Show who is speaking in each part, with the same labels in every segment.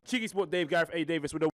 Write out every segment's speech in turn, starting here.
Speaker 1: Cheeky Sport Dave, Gareth A. Davis with a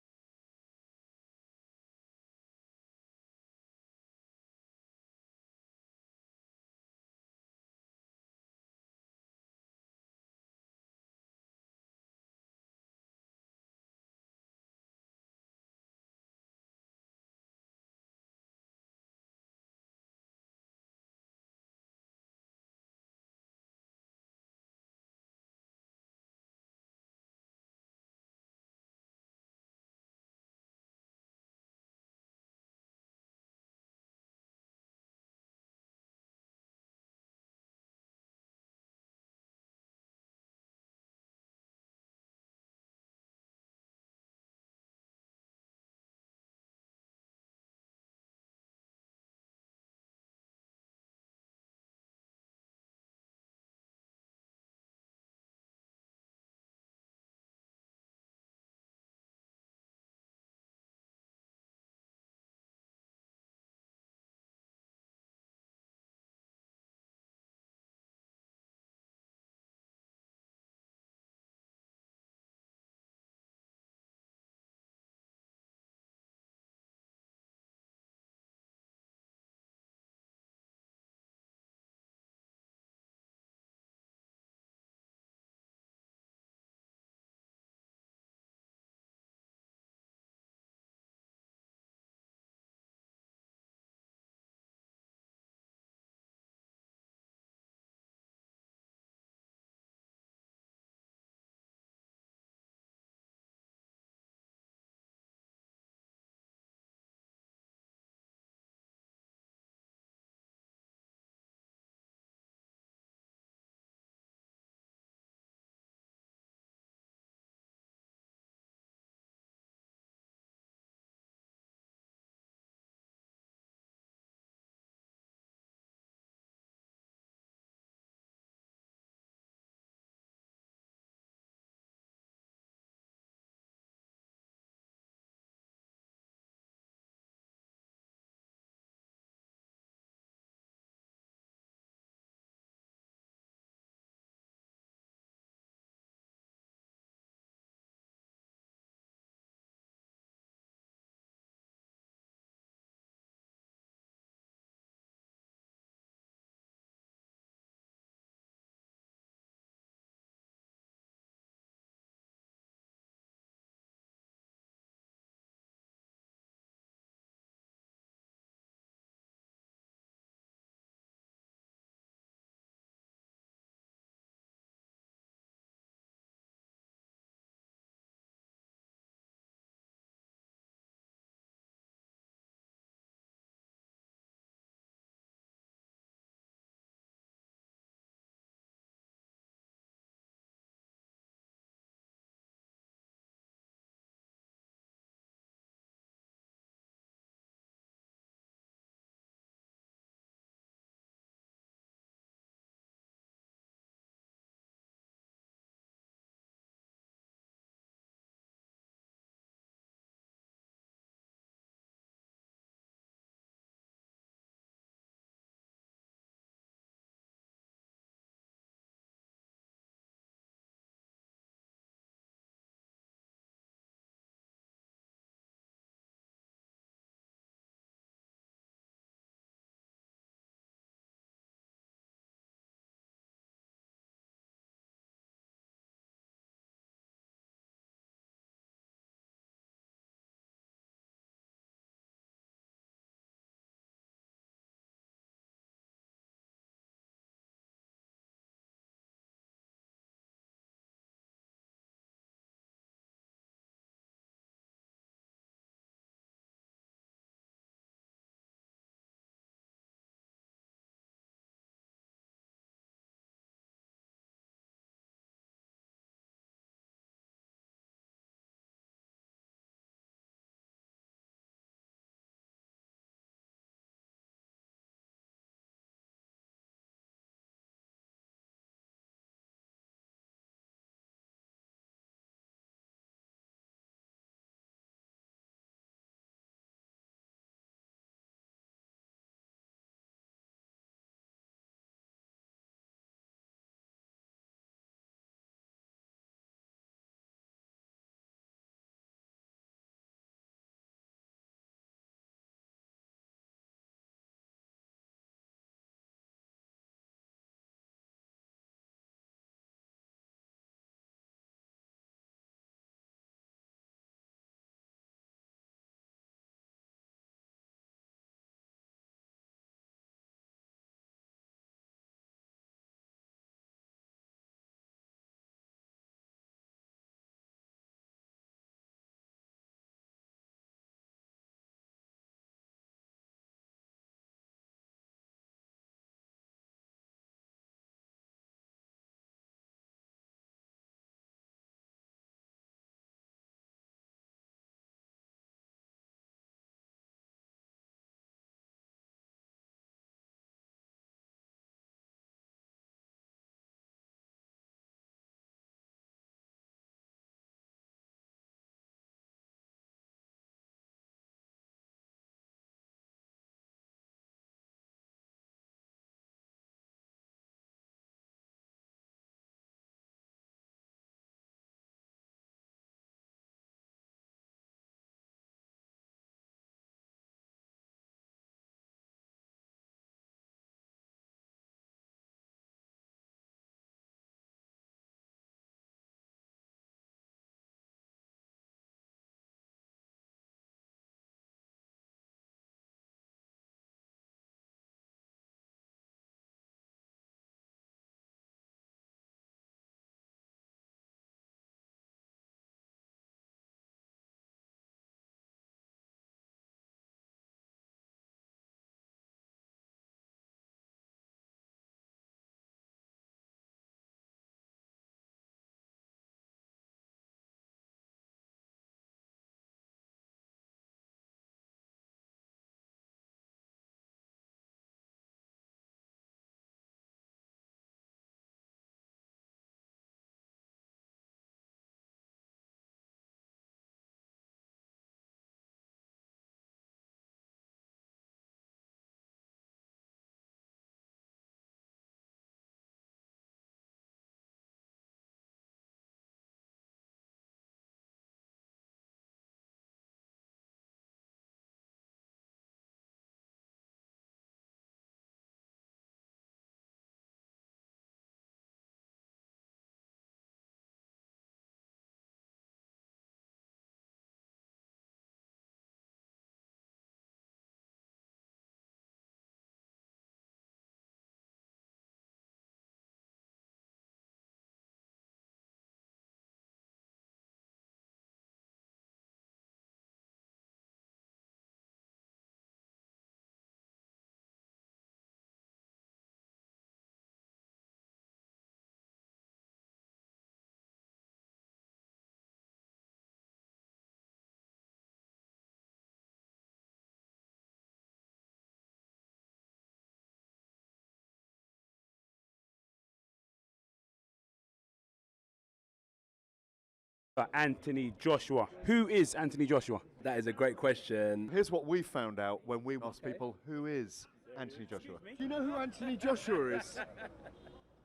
Speaker 1: Anthony Joshua. Who is Anthony Joshua?
Speaker 2: That is a great question.
Speaker 3: Here's what we found out when we asked people, who is Anthony Joshua? Do you know who Anthony Joshua is?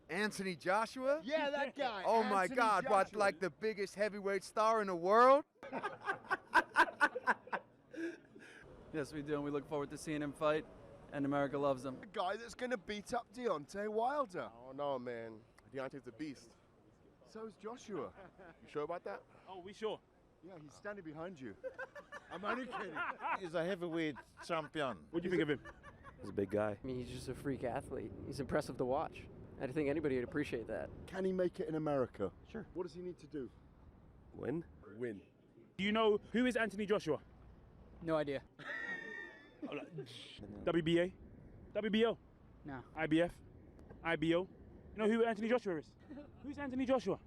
Speaker 4: Anthony Joshua?
Speaker 3: Yeah, that guy.
Speaker 4: Oh my
Speaker 3: Anthony
Speaker 4: God, what,
Speaker 3: Joshua.
Speaker 4: like the biggest heavyweight star in the world?
Speaker 5: Yes, we do, and we look forward to seeing him fight, and America loves him.
Speaker 3: The guy that's going to beat up Deontay Wilder.
Speaker 6: Oh no, man. Deontay's a beast.
Speaker 3: So is Joshua.
Speaker 6: You sure about that?
Speaker 1: Oh, we sure?
Speaker 3: Yeah, he's standing behind you. I'm only kidding.
Speaker 7: He's a heavyweight champion.
Speaker 1: What do you think of him?
Speaker 2: He's a big guy.
Speaker 8: I mean, he's just a freak athlete. He's impressive to watch. I think anybody would appreciate that.
Speaker 3: Can he make it in America?
Speaker 8: Sure.
Speaker 3: What does he need to do?
Speaker 2: Win?
Speaker 3: Win.
Speaker 1: Do you know who is Anthony Joshua?
Speaker 8: No idea.
Speaker 1: WBA? WBO?
Speaker 8: No.
Speaker 1: IBF? IBO? You know who Anthony Joshua is? Who's Anthony Joshua?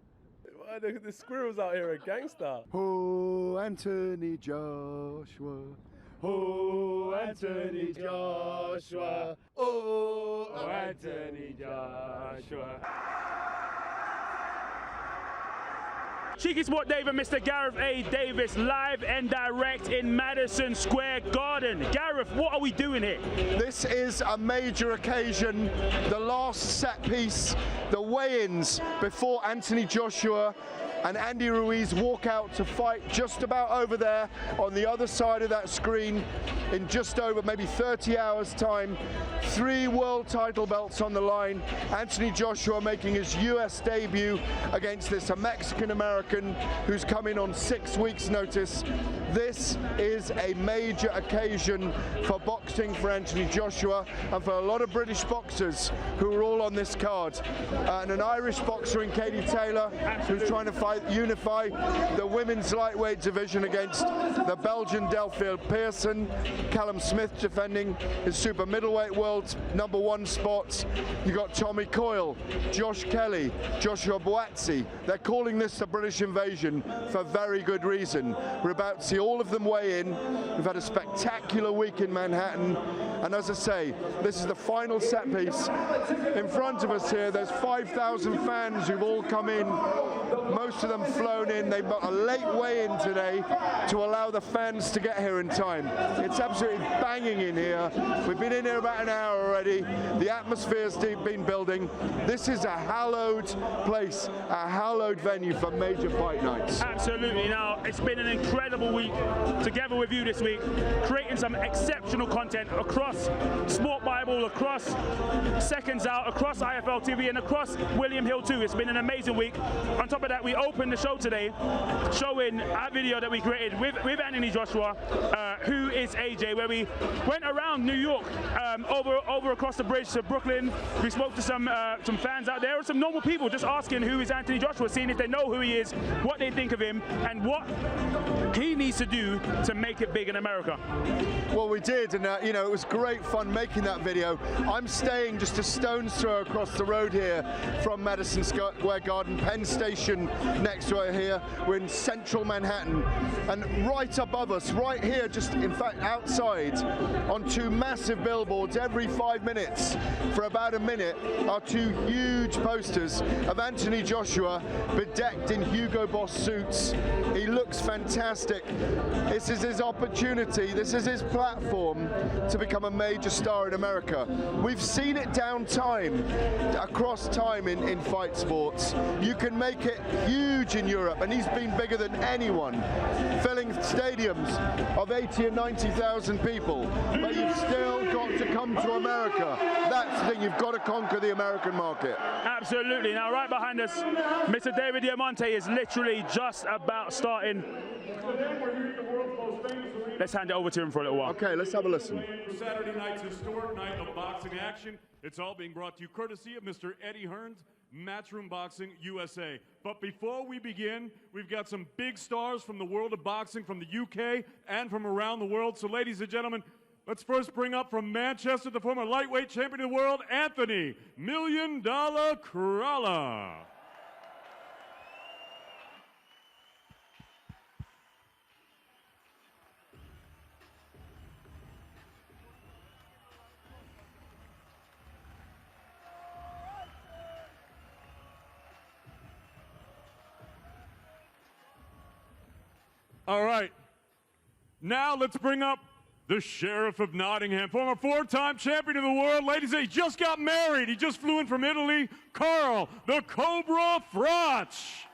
Speaker 2: Why the squirrels out here are gangster?
Speaker 3: Oh, Anthony Joshua. Oh, Anthony Joshua.
Speaker 1: Oh, Anthony Joshua. Cheeky Sport Dave and Mr. Gareth A. Davis live and direct in Madison Square Garden. Gareth, what are we doing here?
Speaker 3: This is a major occasion, the last set piece, the weigh-ins before Anthony Joshua and Andy Ruiz walk out to fight just about over there on the other side of that screen in just over maybe 30 hours time. 3 world title belts on the line. Anthony Joshua making his US debut against this Mexican-American who's come in on 6 weeks notice. This is a major occasion for boxing for Anthony Joshua and for a lot of British boxers who are all on this card. And an Irish boxer in Katie Taylor who's trying to unify the women's lightweight division against the Belgian Delphine Pearson. Callum Smith defending his super middleweight world #1 spot. You got Tommy Coyle, Josh Kelly, Joshua Buatsi. They're calling this the British invasion for very good reason. We're about to see all of them weigh in. We've had a spectacular week in Manhattan. And as I say, this is the final set piece. In front of us here, there's 5,000 fans who've all come in. Most of them flown in. They've got a late weigh-in today to allow the fans to get here in time. It's absolutely banging in here. We've been in here about an hour already. The atmosphere's been building. This is a hallowed place, a hallowed venue for major fight nights.
Speaker 1: Absolutely. Now, it's been an incredible week together with you this week, creating some exceptional content across Sport Bible, across Seconds Out, across IFL TV, and across William Hill too. It's been an amazing week. On top of that, we opened the show today showing our video that we created with Anthony Joshua, Who is AJ, where we went around New York, over across the bridge to Brooklyn. We spoke to some fans out there, and some normal people just asking who is Anthony Joshua, seeing if they know who he is, what they think of him, and what he needs to do to make it big in America.
Speaker 3: Well, we did, and you know, it was great fun making that video. I'm staying just a stone's throw across the road here from Madison Square Garden, Penn Station next to it here. We're in central Manhattan, and right above us, right here, just in fact outside, on 2 massive billboards every 5 minutes for about a minute, are 2 huge posters of Anthony Joshua bedecked in Hugo Boss suits. He looks fantastic. This is his opportunity, this is his platform to become a major star in America. We've seen it down time, across time in fight sports. You can make it huge in Europe, and he's been bigger than anyone, filling stadiums of 80 and 90,000 people. But you've still got to come to America. That's the thing, you've got to conquer the American market.
Speaker 1: Absolutely. Now, right behind us, Mr. David Diamante is literally just about starting. Let's hand it over to him for a little while.
Speaker 3: Okay, let's have a listen.
Speaker 9: Saturday night's historic night of boxing action. It's all being brought to you courtesy of Mr. Eddie Hearns, Matchroom Boxing USA. But before we begin, we've got some big stars from the world of boxing, from the UK and from around the world. So ladies and gentlemen, let's first bring up from Manchester, the former lightweight champion of the world, Anthony $1 Million Crowler. All right. Now let's bring up the Sheriff of Nottingham, former 4-time champion of the world. Ladies, he just got married. He just flew in from Italy. Carl, the Cobra Frotch.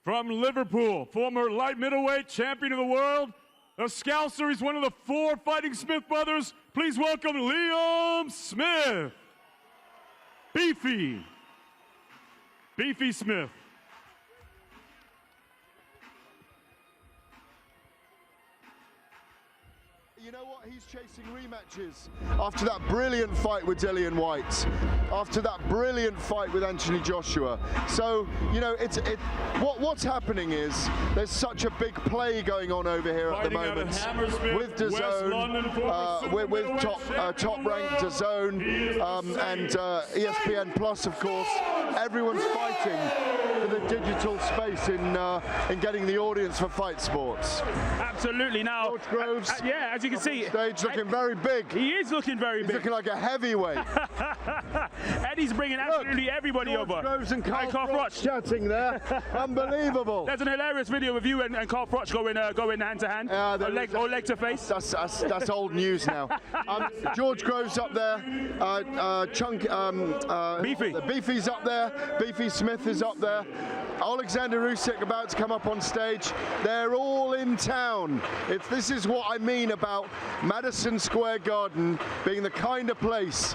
Speaker 9: From Liverpool, former light middleweight champion of the world, a Scouser, he's one of the 4 Fighting Smith brothers. Please welcome Liam Smith. Beefy Smith.
Speaker 3: You know what? He's chasing rematches after that brilliant fight with Dillian White, after that brilliant fight with Anthony Joshua. So, you know, what's happening is there's such a big play going on over here at the moment with DAZN, with top-ranked DAZN, and ESPN Plus, of course. Everyone's fighting for the digital space in getting the audience for fight sports.
Speaker 1: Absolutely. Now,
Speaker 3: George Groves,
Speaker 1: yeah, as you can see,
Speaker 3: stage looking very big.
Speaker 1: He is looking very big.
Speaker 3: He's looking like a heavyweight.
Speaker 1: Eddie's bringing absolutely everybody
Speaker 3: George
Speaker 1: over.
Speaker 3: Groves and Carl Frotch chatting there. Unbelievable.
Speaker 1: There's an hilarious video of you and Carl Frotch going hand to hand, or leg to face.
Speaker 3: That's old news now. George Groves up there.
Speaker 1: Beefy.
Speaker 3: Beefy's up there. Beefy Smith is up there. Alexander Usyk about to come up on stage. They're all in town. This is what I mean about Madison Square Garden being the kind of place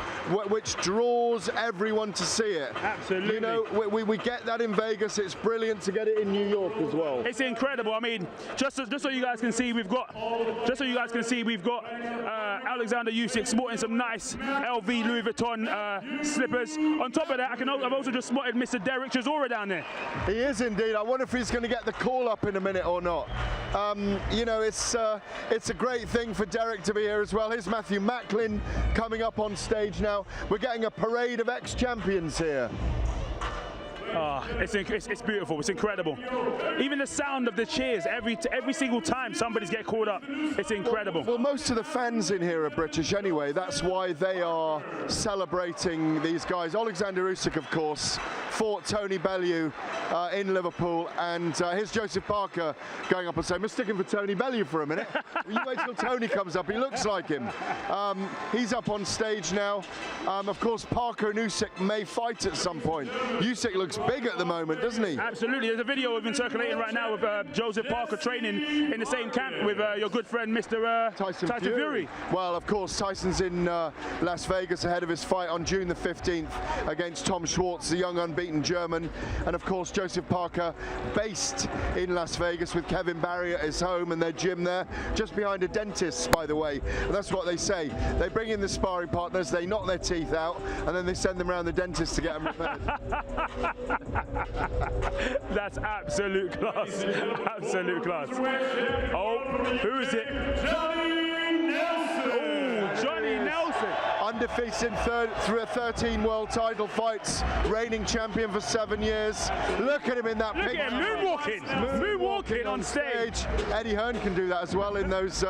Speaker 3: which draws everyone to see it.
Speaker 1: Absolutely.
Speaker 3: You know, we get that in Vegas. It's brilliant to get it in New York as well.
Speaker 1: It's incredible. I mean, just so you guys can see, we've got Alexander Usyk sporting some nice LV Louis Vuitton slippers. On top of that, I've also just spotted Mr. Derek Chisora down there.
Speaker 3: He is indeed. I wonder if he's going to get the call up in a minute or not. You know, it's a great thing for Derek to be here as well. Here's Matthew Macklin coming up on stage now. We're getting a parade of ex-champions here.
Speaker 1: Oh, it's beautiful. It's incredible. Even the sound of the cheers every single time somebody's get called up. It's incredible.
Speaker 3: Well, most of the fans in here are British anyway. That's why they are celebrating these guys. Alexander Usyk, of course, fought Tony Bellew in Liverpool, and here's Joseph Parker going up and saying, "We're sticking for Tony Bellew for a minute." You wait till Tony comes up. He looks like him. He's up on stage now. Of course, Parker and Usyk may fight at some point. Usyk looks big at the moment, doesn't he?
Speaker 1: Absolutely. There's a video we've been circulating right now with Joseph Parker training in the same camp with your good friend Mr. Tyson Fury.
Speaker 3: Well, of course, Tyson's in Las Vegas ahead of his fight on June the 15th against Tom Schwartz, the young unbeaten German. And of course, Joseph Parker based in Las Vegas with Kevin Barry at his home and their gym there, just behind a dentist, by the way. And that's what they say. They bring in the sparring partners, they knock their teeth out, and then they send them around the dentist to get them repaired.
Speaker 1: That's absolute class. Absolute class. Oh, who is it? Johnny Nelson. Oh, Johnny Nelson.
Speaker 3: Undefeated through 13 world title fights, reigning champion for 7 years. Look at him in that picture.
Speaker 1: Look at him moonwalking on stage.
Speaker 3: Eddie Hearn can do that as well in those,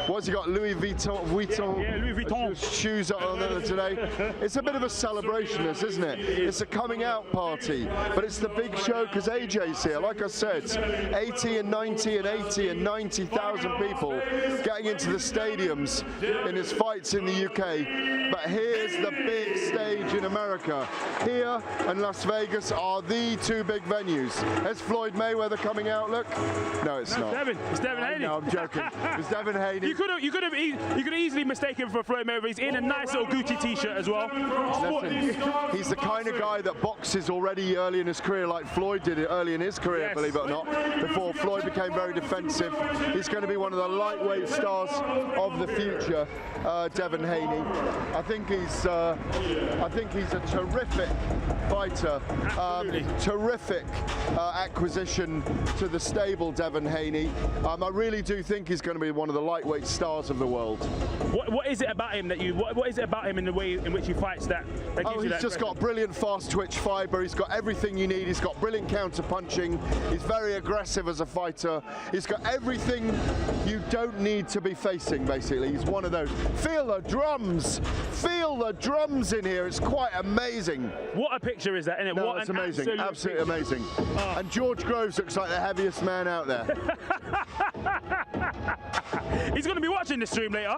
Speaker 3: what's he got, Louis Vuitton
Speaker 1: yeah, Louis Vuitton
Speaker 3: shoes on there today. It's a bit of a celebration, this, isn't it? It's a coming out party, but it's the big show because AJ's here. Like I said, 80 and 90 and 80 and 90,000 people getting into the stadiums in his fights in the UK. But here's the big stage in America. Here and Las Vegas are the two big venues. There's Floyd Mayweather coming out, look. No, it's not.
Speaker 1: It's Devin Haney.
Speaker 3: No, I'm joking. It's Devin Haney.
Speaker 1: You could have easily mistaken him for Floyd Mayweather. He's in a nice little Gucci t-shirt as well.
Speaker 3: Listen, he's the kind of guy that boxes already early in his career, like Floyd did it early in his career, yes. Believe it or not, before Floyd became very defensive. He's going to be one of the lightweight stars of the future, Devin Haney. I think he's a terrific fighter. Terrific acquisition to the stable, Devon Haney. I really do think he's going to be one of the lightweight stars of the world.
Speaker 1: What is it about him that you? What is it about him in the way in which he fights that gives you
Speaker 3: he's
Speaker 1: that
Speaker 3: just got brilliant fast twitch fibre. He's got everything you need. He's got brilliant counter punching. He's very aggressive as a fighter. He's got everything you don't need to be facing, basically. He's one of those. Feel the drums. Feel the drums in here. It's quite amazing.
Speaker 1: What a picture is that, isn't it?
Speaker 3: No,
Speaker 1: what
Speaker 3: it's
Speaker 1: an
Speaker 3: amazing. Absolutely amazing. And George Groves looks like the heaviest man out there.
Speaker 1: He's going to be watching the stream later.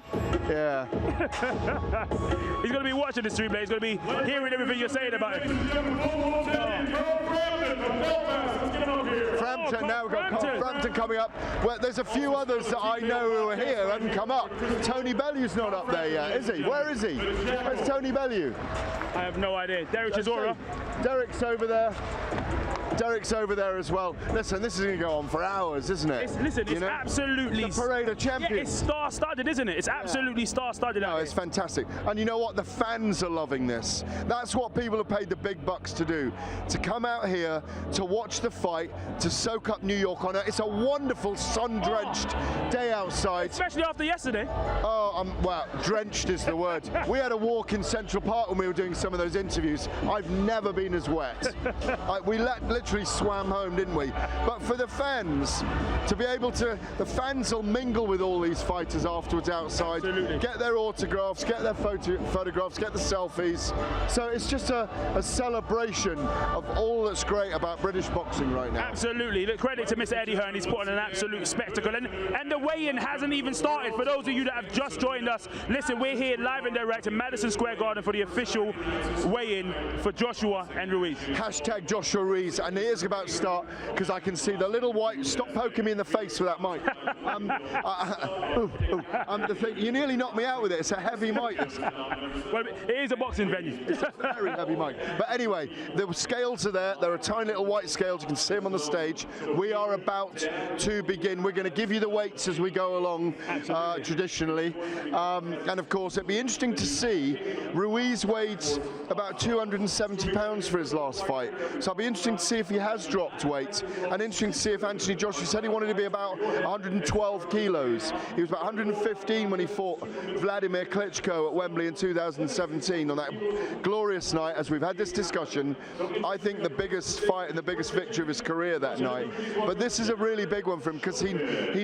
Speaker 3: Yeah.
Speaker 1: He's going to be watching the stream later. He's going to be hearing everything you're saying about him.
Speaker 3: Frampton, now we've got Frampton coming up. Well, there's a few others that I know who are here who haven't come up. Tony Bellew's not up there yet, is he? Where is he? Where's Tony Bellew?
Speaker 1: I have no idea. Derek Chisora.
Speaker 3: Derek's over there. Derek's over there as well. Listen, this is going to go on for hours, isn't it?
Speaker 1: It's absolutely...
Speaker 3: The Parade of Champions.
Speaker 1: Yeah, it's star-studded, isn't it? It's absolutely star-studded.
Speaker 3: No, it's fantastic. And you know what? The fans are loving this. That's what people have paid the big bucks to do. To come out here, to watch the fight, to soak up New York on it. It's a wonderful sun-drenched day outside.
Speaker 1: Especially after yesterday.
Speaker 3: Oh, well, drenched is the word. We had a walk in Central Park when we were doing some of those interviews. I've never been as wet. We literally swam home, didn't we? But for the fans, to be able to, the fans will mingle with all these fighters afterwards outside,
Speaker 1: Absolutely.
Speaker 3: Get their autographs, get their photographs, get the selfies. So it's just a celebration of all that's great about British boxing right now.
Speaker 1: Absolutely. Look, credit to Mr. Eddie Hearn. He's put on an absolute spectacle. And the weigh-in hasn't even started. For those of you that have just joined us, listen, we're here live and direct in Madison Square Garden for the official weigh-in for Joshua and Ruiz.
Speaker 3: Hashtag Joshua Ruiz. And it is about to start because I can see the little white. Stop poking me in the face with that mic. The thing, you nearly knocked me out with it. It's a heavy mic.
Speaker 1: Well, it is a boxing venue.
Speaker 3: It's a very heavy mic. But anyway, the scales are there. There are tiny little white scales. You can see them on the stage. We are about to begin. We're going to give you the weights as we go along, traditionally. And of course, it'd be interesting to see. Ruiz weighed about 270 pounds for his last fight. So it'll be interesting to see if he has dropped weight, and interesting to see if Anthony Joshua said he wanted to be about 112 kilos. He was about 115 when he fought Vladimir Klitschko at Wembley in 2017 on that glorious night. As we've had this discussion, I think the biggest fight and the biggest victory of his career that night. But this is a really big one for him because he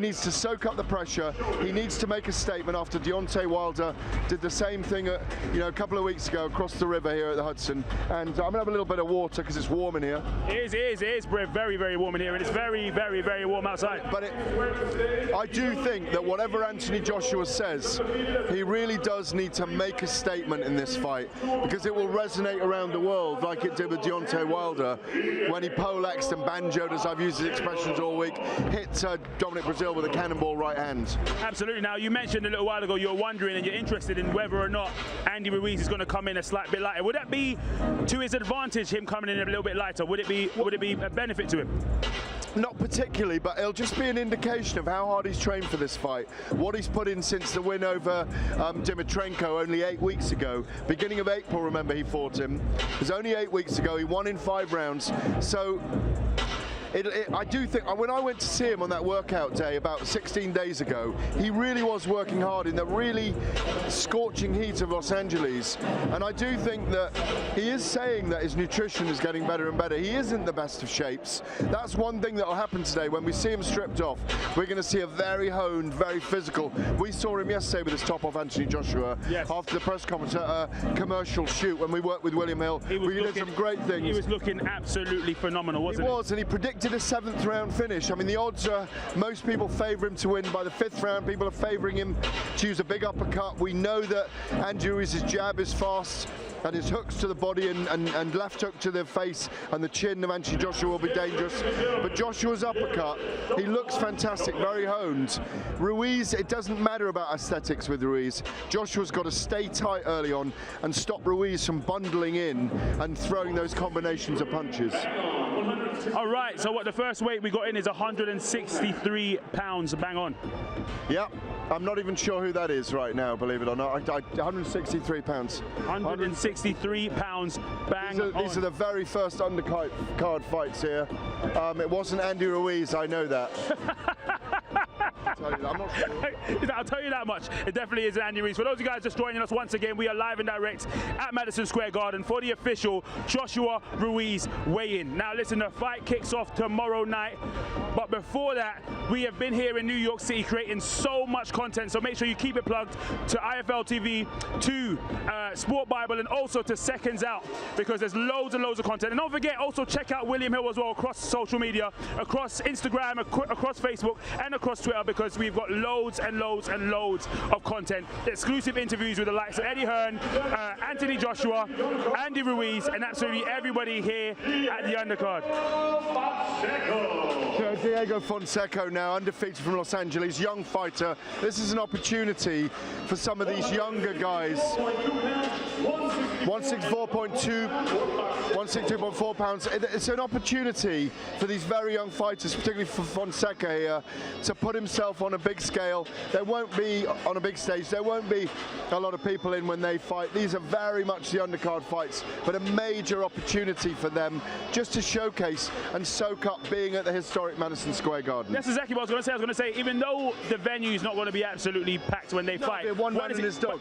Speaker 3: needs to soak up the pressure. He needs to make a statement after Deontay Wilder did the same thing a couple of weeks ago across the river here at the Hudson. And I'm gonna have a little bit of water because it's warm in here.
Speaker 1: It is very, very warm in here, and it's very, very, very warm outside.
Speaker 3: But I do think that whatever Anthony Joshua says, he really does need to make a statement in this fight because it will resonate around the world like it did with Deontay Wilder when he poleaxed and banjoed, as I've used his expressions all week, hit Dominic Breazeale with a cannonball right hand.
Speaker 1: Absolutely. Now, you mentioned a little while ago you're wondering and you're interested in whether or not Andy Ruiz is going to come in a slight bit lighter. Would that be to his advantage, him coming in a little bit lighter? Would it be a benefit to him?
Speaker 3: Not particularly, but it'll just be an indication of how hard he's trained for this fight. What he's put in since the win over Dimitrenko only 8 weeks ago. Beginning of April, remember, he fought him. It was only 8 weeks ago. He won in 5 rounds. So I do think, when I went to see him on that workout day about 16 days ago, he really was working hard in the really scorching heat of Los Angeles. And I do think that he is saying that his nutrition is getting better and better. He isn't the best of shapes. That's one thing that will happen today. When we see him stripped off, we're going to see a very honed, very physical. We saw him yesterday with his top off Anthony Joshua after the press conference commercial shoot when we worked with William Hill. We did some great things.
Speaker 1: He was looking absolutely phenomenal, wasn't he?
Speaker 3: He was, and he predicted a 7th round finish. I mean, the odds are, most people favour him to win. By the 5th round, people are favouring him to use a big uppercut. We know that Andy Ruiz's jab is fast, and his hooks to the body and left hook to the face and the chin of Anthony Joshua will be dangerous. But Joshua's uppercut, he looks fantastic, very honed. Ruiz, it doesn't matter about aesthetics with Ruiz. Joshua's got to stay tight early on and stop Ruiz from bundling in and throwing those combinations of punches.
Speaker 1: Well, All right, so what the first weight we got in is 163 pounds, bang on.
Speaker 3: Yep. I'm not even sure who that is right now, believe it or not. 163 pounds.
Speaker 1: 163 pounds, bang on.
Speaker 3: These are the very first undercard fights here. It wasn't Andy Ruiz, I know that. I'm not sure.
Speaker 1: I'll tell you that much. It definitely is Andy Ruiz. For those of you guys just joining us once again, we are live and direct at Madison Square Garden for the official Joshua Ruiz weigh-in. Now listen, the fight kicks off tomorrow night, but before that, we have been here in New York City creating so much content, so make sure you keep it plugged to IFL TV, to Sport Bible, and also to Seconds Out, because there's loads and loads of content. And don't forget, also check out William Hill as well across social media, across Instagram, across Facebook, and across Twitter, because we've got loads and loads and loads of content, exclusive interviews with the likes of Eddie Hearn, Anthony Joshua, Andy Ruiz, and absolutely everybody here at the Undercard.
Speaker 3: So Diego Fonseca now, undefeated from Los Angeles, young fighter. This is an opportunity for some of these younger guys. 164.2, 162.4 pounds. It's an opportunity for these very young fighters, particularly for Fonseca here, to put himself on a big scale. There won't be, on a big stage, there won't be a lot of people in when they fight. These are very much the undercard fights, but a major opportunity for them just to showcase and soak up being at the historic Madison Square Garden.
Speaker 1: That's exactly what I was going to say. I was going to say, even though the venue is not going to be absolutely packed when they fight.
Speaker 3: One man and his dog.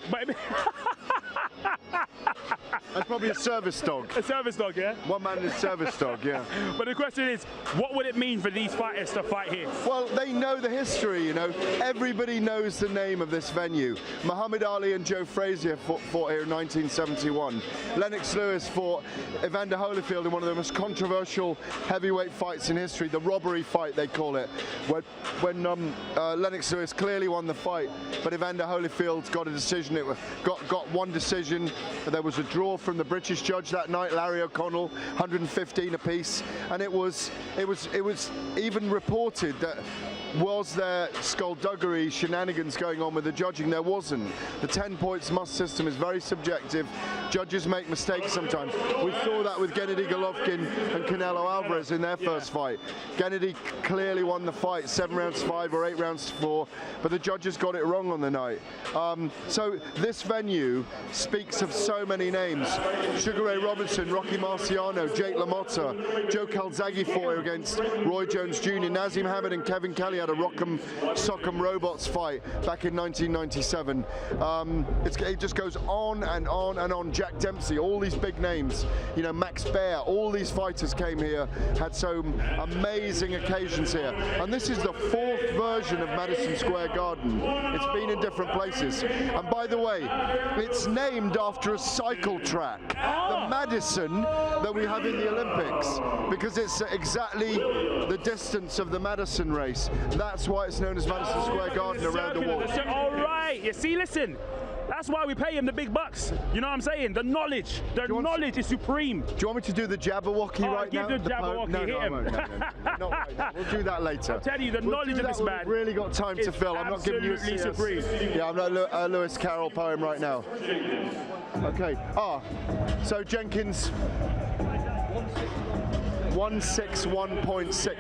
Speaker 3: That's probably a service dog.
Speaker 1: A service dog, yeah?
Speaker 3: One man and his service dog, yeah.
Speaker 1: But the question is, what would it mean for these fighters to fight here?
Speaker 3: Well, they know the history, you know. Everybody knows the name of this venue. Muhammad Ali and Joe Frazier fought here in 1971. Lennox Lewis fought Evander Holyfield in one of the most controversial heavyweight fights in history, the robbery fight they call it, when Lennox Lewis clearly won the fight, but Evander Holyfield got a decision. It got one decision. There was a draw from the British judge that night, Larry O'Connell, 115 apiece, and it was even reported that was there skullduggery, shenanigans going on with the judging? There wasn't. The 10 points must system is very subjective. Judges make mistakes sometimes. We saw that with Gennady Golovkin and Canelo Alvarez in their first fight. Gennady clearly won the fight, 7 rounds 5 or 8 rounds 4, but the judges got it wrong on the night. So this venue speaks of so many names. Sugar Ray Robinson, Rocky Marciano, Jake LaMotta, Joe Calzaghe fought against Roy Jones Jr., Nazim Hammett and Kevin Kelly had a Rock'em Sock'em Robots fight back in 1997. It just goes on and on and on. Jack Dempsey, all these big names, you know, Max Baer, all these fighters came here, had some amazing occasions here. And this is the 4th version of Madison Square Garden. It's been in different places. And by the way, it's named after a cycle track, the Madison that we have in the Olympics, because it's exactly the distance of the Madison race. That's why it's known as Madison Square Garden around the world.
Speaker 1: All right, you see, listen. That's why we pay him the big bucks. You know what I'm saying? The knowledge is supreme.
Speaker 3: Do you want me to do the Jabberwocky right now?
Speaker 1: Give the Jabberwocky, hit him.
Speaker 3: Not right now. We'll do that later.
Speaker 1: I'll tell you, the knowledge of this man.
Speaker 3: We've really got time to fill. I'm not giving you a CS.
Speaker 1: Supreme.
Speaker 3: Yeah, I'm not a Lewis Carroll poem right now. Okay. So Jenkins, 161.6.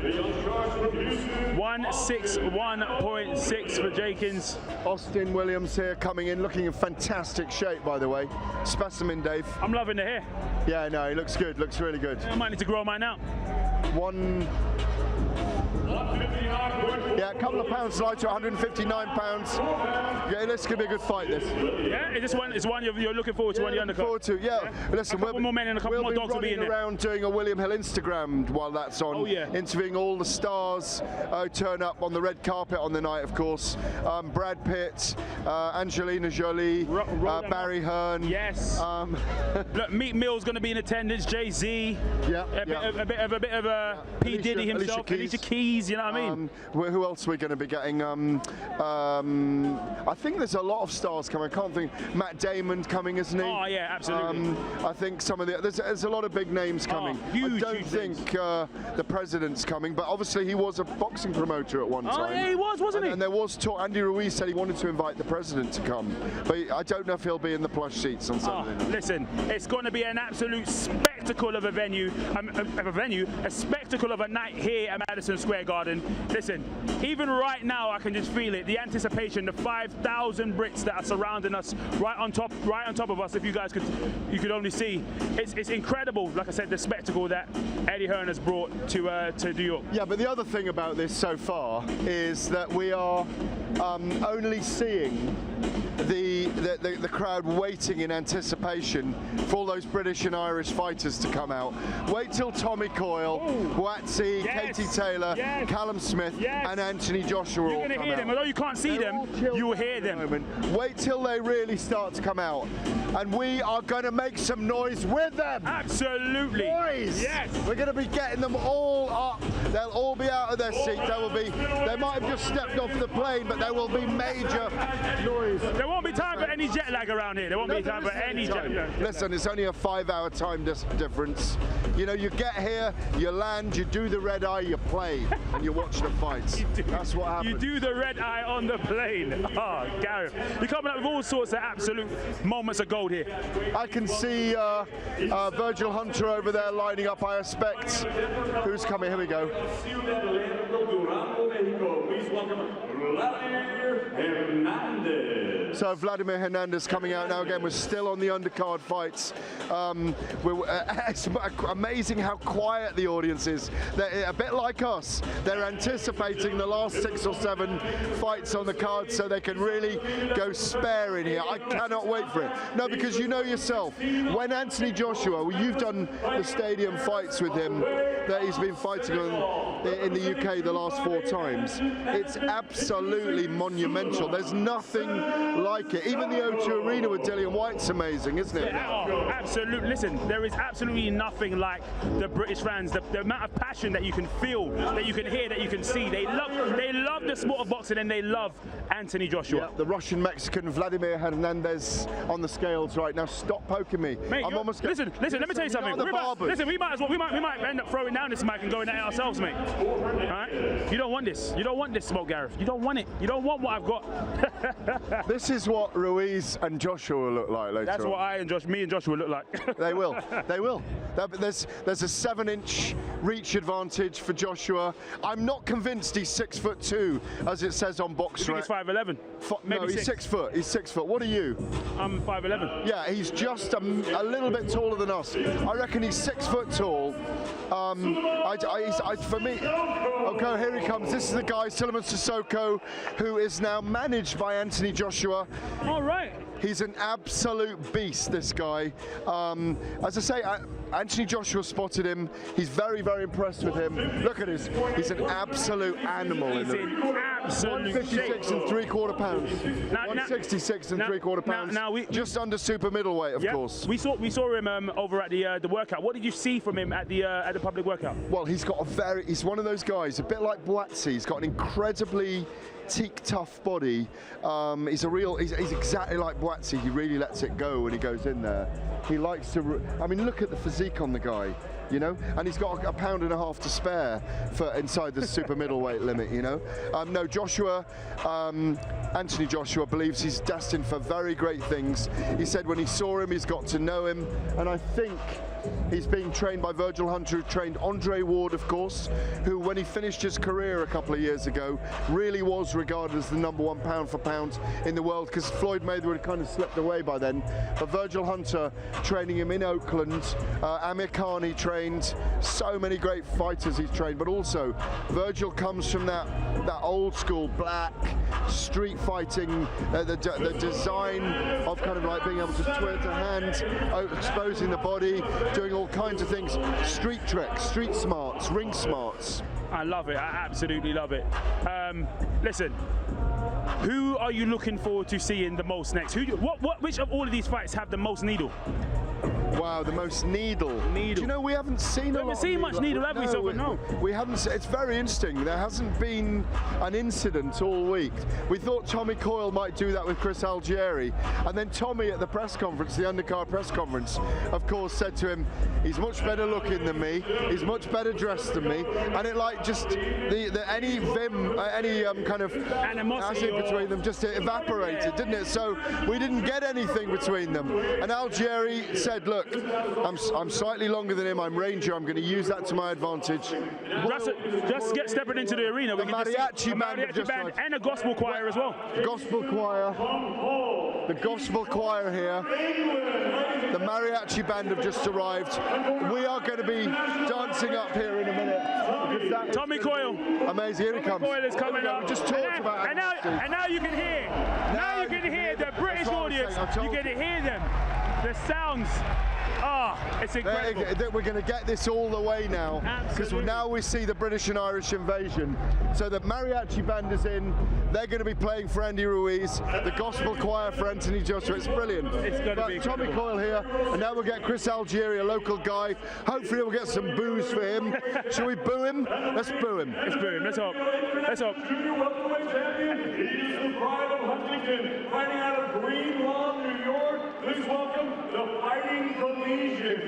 Speaker 1: 161.6 for Jenkins.
Speaker 3: Austin Williams here coming in, looking in fantastic shape, by the way. Specimen, Dave.
Speaker 1: I'm loving the hair.
Speaker 3: Yeah, no, he looks good, looks really good.
Speaker 1: I might need to grow mine out.
Speaker 3: Yeah, a couple of pounds lighter, 159 pounds. Yeah, this could be a good fight, this.
Speaker 1: Yeah, it's one you're looking forward to on the undercard.
Speaker 3: Forward to, yeah. Listen,
Speaker 1: a couple more men and a couple more dogs will be in there.
Speaker 3: We'll be running around doing a William Hill Instagram while that's on.
Speaker 1: Oh, yeah.
Speaker 3: Interviewing all the stars turn up on the red carpet on the night, of course. Brad Pitt, Angelina Jolie, Barry Hearn.
Speaker 1: Yes. Look, Meek Mill's going to be in attendance. Jay-Z.
Speaker 3: Yeah.
Speaker 1: A bit of a P. Diddy himself. Alicia Keys. Ruiz, you know what I mean?
Speaker 3: Who else are we going to be getting? I think there's a lot of stars coming. I can't think. Matt Damon coming, isn't he?
Speaker 1: Oh yeah, absolutely.
Speaker 3: I think some of there's a lot of big names coming.
Speaker 1: Huge,
Speaker 3: I don't think the president's coming, but obviously he was a boxing promoter at one time.
Speaker 1: Oh yeah, he was, wasn't he?
Speaker 3: And there was talk. Andy Ruiz said he wanted to invite the president to come, but I don't know if he'll be in the plush seats on Sunday night.
Speaker 1: Listen, it's going to be an absolute spectacle of a venue, a spectacle of a night here at Madison Square Garden. Listen, even right now I can just feel it, the anticipation, the 5,000 Brits that are surrounding us right on top of us. If you guys could only see, it's incredible. Like I said, the spectacle that Eddie Hearn has brought to New York.
Speaker 3: Yeah, but the other thing about this so far is that we are only seeing the crowd waiting in anticipation for all those British and Irish fighters to come out. Wait till Tommy Coyle, Boatsy, Katie Taylor, Callum Smith, and Anthony Joshua all come out.
Speaker 1: You're going to hear them, although you can't see them, you will hear them.
Speaker 3: Wait till they really start to come out, and we are going to make some noise with them.
Speaker 1: Absolutely.
Speaker 3: Boys,
Speaker 1: yes.
Speaker 3: We're going to be getting them all up. They'll all be out of their seats. They might have just stepped off the plane, but there will be major noise.
Speaker 1: There won't be time for any jet lag around here. There won't be time for any jet lag.
Speaker 3: Listen, it's only a 5-hour time difference. You know, you get here, you land, you do the red eye, you play, and you watch the fights. That's what happens.
Speaker 1: You do the red eye on the plane. Oh, Gareth, you're coming up with all sorts of absolute moments of gold here.
Speaker 3: I can see Virgil Hunter over there lining up, I expect. Who's coming? Here we go. So Vladimir Hernandez coming out now again. We're still on the undercard fights. It's amazing how quiet the audience is. They're a bit like us. They're anticipating the last 6 or 7 fights on the card so they can really go spare in here. I cannot wait for it. No, because you know yourself, when Anthony Joshua, you've done the stadium fights with him that he's been fighting in the UK the last 4 times. It's absolutely monumental. There's nothing like it. Even the O2 Arena with Dillian White's amazing, isn't it?
Speaker 1: Oh, absolutely. Listen, there is absolutely nothing like the British fans. The amount of passion that you can feel, that you can hear, that you can see. They love the sport of boxing, and they love Anthony Joshua.
Speaker 3: Yeah, the Russian-Mexican Vladimir Hernandez on the scales right now. Stop poking me.
Speaker 1: Mate,
Speaker 3: I'm almost
Speaker 1: listen, let me tell you something. We might end up throwing down this mic and going at it ourselves, mate. All right? You don't want this. You don't want this smoke, Gareth. You don't want it. You don't want what I've got.
Speaker 3: This is what Ruiz and Joshua will look like later.
Speaker 1: That's what me and Joshua look like.
Speaker 3: They will. They will. There's a 7-inch reach advantage for Joshua. I'm not convinced he's 6'2", as it says on BoxRec.
Speaker 1: He's 5'11".
Speaker 3: No, he's 6 foot. He's 6 foot. What are you?
Speaker 1: I'm 5'11".
Speaker 3: Yeah, he's just a little bit taller than us. I reckon he's 6 foot tall. For me, okay, here he comes. This is the guy, Suleiman Sissoko, who is now managed by Anthony Joshua.
Speaker 1: All right.
Speaker 3: He's an absolute beast, this guy. As I say, Anthony Joshua spotted him. He's very, very impressed with him. Look at this. He's an absolute animal.
Speaker 1: He's in absolute
Speaker 3: 156
Speaker 1: shape.
Speaker 3: and 3/4 pounds. 166 and 3/4 pounds. Just under super middleweight, of course.
Speaker 1: We saw him over at the workout. What did you see from him at the public workout?
Speaker 3: Well, he's one of those guys, a bit like Boatsy. He's got an incredibly teak tough body. He's exactly like Boatsy. He really lets it go when he goes in there. He likes to, I mean, look at the physique on the guy, you know, and he's got a pound and a half to spare for inside the super middleweight limit, you know. No, Joshua, Anthony Joshua believes he's destined for very great things. He said when he saw him, he's got to know him, and I think he's being trained by Virgil Hunter, who trained Andre Ward, of course, who, when he finished his career a couple of years ago, really was regarded as the #1 pound for pound in the world, because Floyd Mayweather had kind of slipped away by then. But Virgil Hunter training him in Oakland, Amir Khan he trained, so many great fighters he's trained, but also Virgil comes from that old school black street fighting, the design of kind of like being able to twist a hand, exposing the body, doing all kinds of things, street tricks, street smarts, ring smarts.
Speaker 1: I love it. I absolutely love it. Listen, who are you looking forward to seeing the most next? Which of all of these fights have the most needle?
Speaker 3: Wow, the most needle.
Speaker 1: Needle.
Speaker 3: Do you know we haven't seen a lot?
Speaker 1: Seen much needle, have we? So no.
Speaker 3: We haven't. It's very interesting. There hasn't been an incident all week. We thought Tommy Coyle might do that with Chris Algieri, and then Tommy at the press conference, the Undercard press conference, of course, said to him, "He's much better looking than me. He's much better dressed than me," and it like just any vim, any kind of
Speaker 1: animosity
Speaker 3: acid between them just evaporated, didn't it? So we didn't get anything between them. And Algieri said, "Look, I'm slightly longer than him. I'm Ranger. I'm going to use that to my advantage."
Speaker 1: Just get stepping into the arena.
Speaker 3: The mariachi band
Speaker 1: and a gospel choir as well.
Speaker 3: Gospel choir. The gospel choir here. The mariachi band have just arrived. We are going to be dancing up here in a minute.
Speaker 1: Tommy Coyle.
Speaker 3: Amazing. Here he comes.
Speaker 1: Coyle is coming up.
Speaker 3: We just talked about
Speaker 1: and now you can hear. Now you can hear the British audience. You can hear them. The sounds. It's incredible.
Speaker 3: We're going to get this all the way now, because now we see the British and Irish invasion. So the mariachi band is in. They're going to be playing for Andy Ruiz. The gospel choir for Anthony Joshua. It's brilliant.
Speaker 1: It's going to be
Speaker 3: Tommy Coyle here, and now we'll get Chris Algieri, a local guy. Hopefully we'll get some boos for him. Shall we boo him? Let's boo him.
Speaker 1: Let's boo him. Let's hope. Let's hope.
Speaker 9: Junior welterweight champion, he's the pride of Huntington, fighting out of Green Lawn, New York. Please welcome the Fighting Collegian.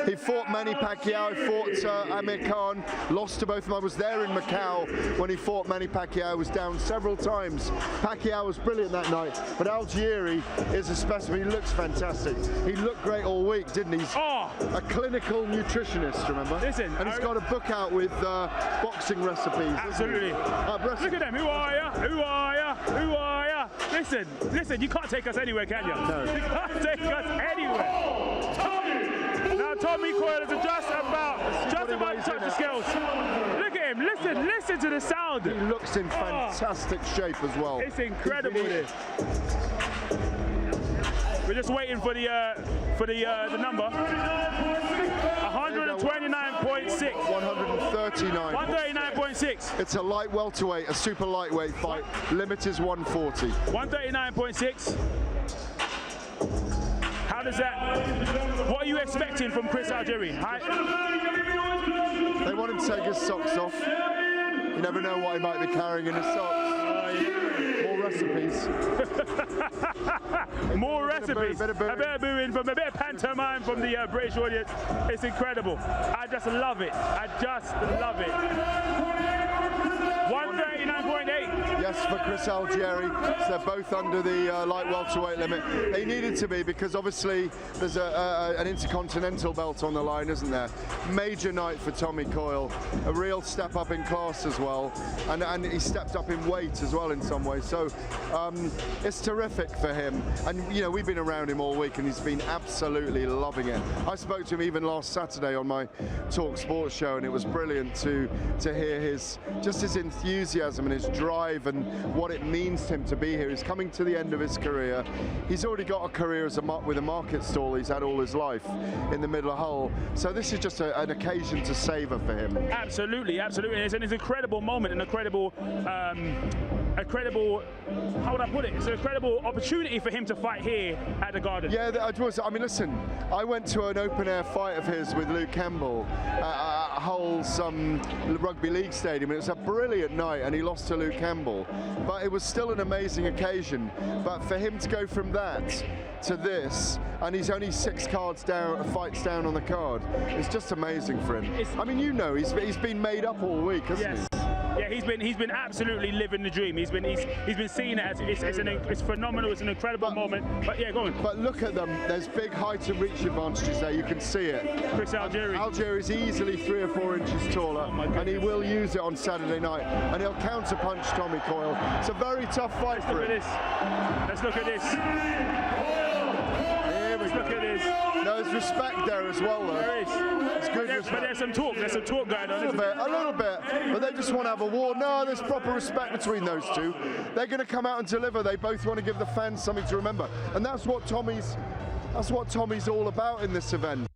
Speaker 3: He fought Manny Pacquiao, he fought Amir Khan, lost to both of them. I was there in Macau when he fought Manny Pacquiao, was down several times. Pacquiao was brilliant that night, but Algieri is a specimen. He looks fantastic. He looked great all week, didn't he? He's a clinical nutritionist, remember?
Speaker 1: Listen,
Speaker 3: and he's got a book out with boxing recipes.
Speaker 1: Absolutely. Look at them. Who are you? Who are you? Who are you? Listen, you can't take us anywhere, can you?
Speaker 3: No.
Speaker 1: You can't take us anywhere. Now Tommy Coyle is just about to touch the scales. Look at him. Listen to the sound.
Speaker 3: He looks in fantastic shape as well.
Speaker 1: It's incredible. We're just waiting for the number. 129.6.
Speaker 3: 139.
Speaker 1: 139.6.
Speaker 3: It's a light welterweight, a super lightweight fight. Limit is 140.
Speaker 1: 139.6. How does that? What are you expecting from Chris Algieri?
Speaker 3: They want him to take his socks off. You never know what he might be carrying in his socks. More recipes.
Speaker 1: More recipes.
Speaker 3: A bit of
Speaker 1: booing from a bit of pantomime from the British audience. It's incredible. I just love it. I just love it. 139.8.
Speaker 3: Yes, for Chris Algieri. So they're both under the light welterweight limit. They needed to be, because obviously there's an intercontinental belt on the line, isn't there? Major night for Tommy Coyle. A real step up in class as well. And he stepped up in weight as well in some ways. So it's terrific for him. And, you know, we've been around him all week and he's been absolutely loving it. I spoke to him even last Saturday on my Talk Sports show, and it was brilliant to hear his enthusiasm and his drive and what it means to him to be here. He's coming to the end of his career. He's already got a career as with a market stall he's had all his life in the middle of Hull. So this is just an occasion to savour for him.
Speaker 1: Absolutely, absolutely. It's an incredible moment, an incredible, how would I put it? It's an incredible opportunity for him to fight here at the Garden.
Speaker 3: Yeah, it was. I mean, listen, I went to an open-air fight of his with Luke Campbell at Hull's rugby league stadium, and it was a brilliant night, and he lost to Luke Campbell. But it was still an amazing occasion. But for him to go from that to this, and he's only 6 fights down on the card, it's just amazing for him. I mean, you know, he's been made up all week, hasn't he?
Speaker 1: Yeah, he's been absolutely living the dream. He's been seeing it as it's phenomenal. It's an incredible moment. But yeah, go on.
Speaker 3: But look at them. There's big height and reach advantages there. You can see it.
Speaker 1: Chris Algieri.
Speaker 3: Algieri's easily 3 or 4 inches taller, and he will use it on Saturday night. And he'll counter-punch Tommy Coyle. It's a very tough fight for him.
Speaker 1: Let's look at this. Let's look at this.
Speaker 3: No, there's respect there as well, though.
Speaker 1: There is.
Speaker 3: It's good respect.
Speaker 1: But there's some talk. There's some talk going on.
Speaker 3: A little bit. But they just want to have a war. No, there's proper respect between those two. They're going to come out and deliver. They both want to give the fans something to remember. And that's what Tommy's all about in this event.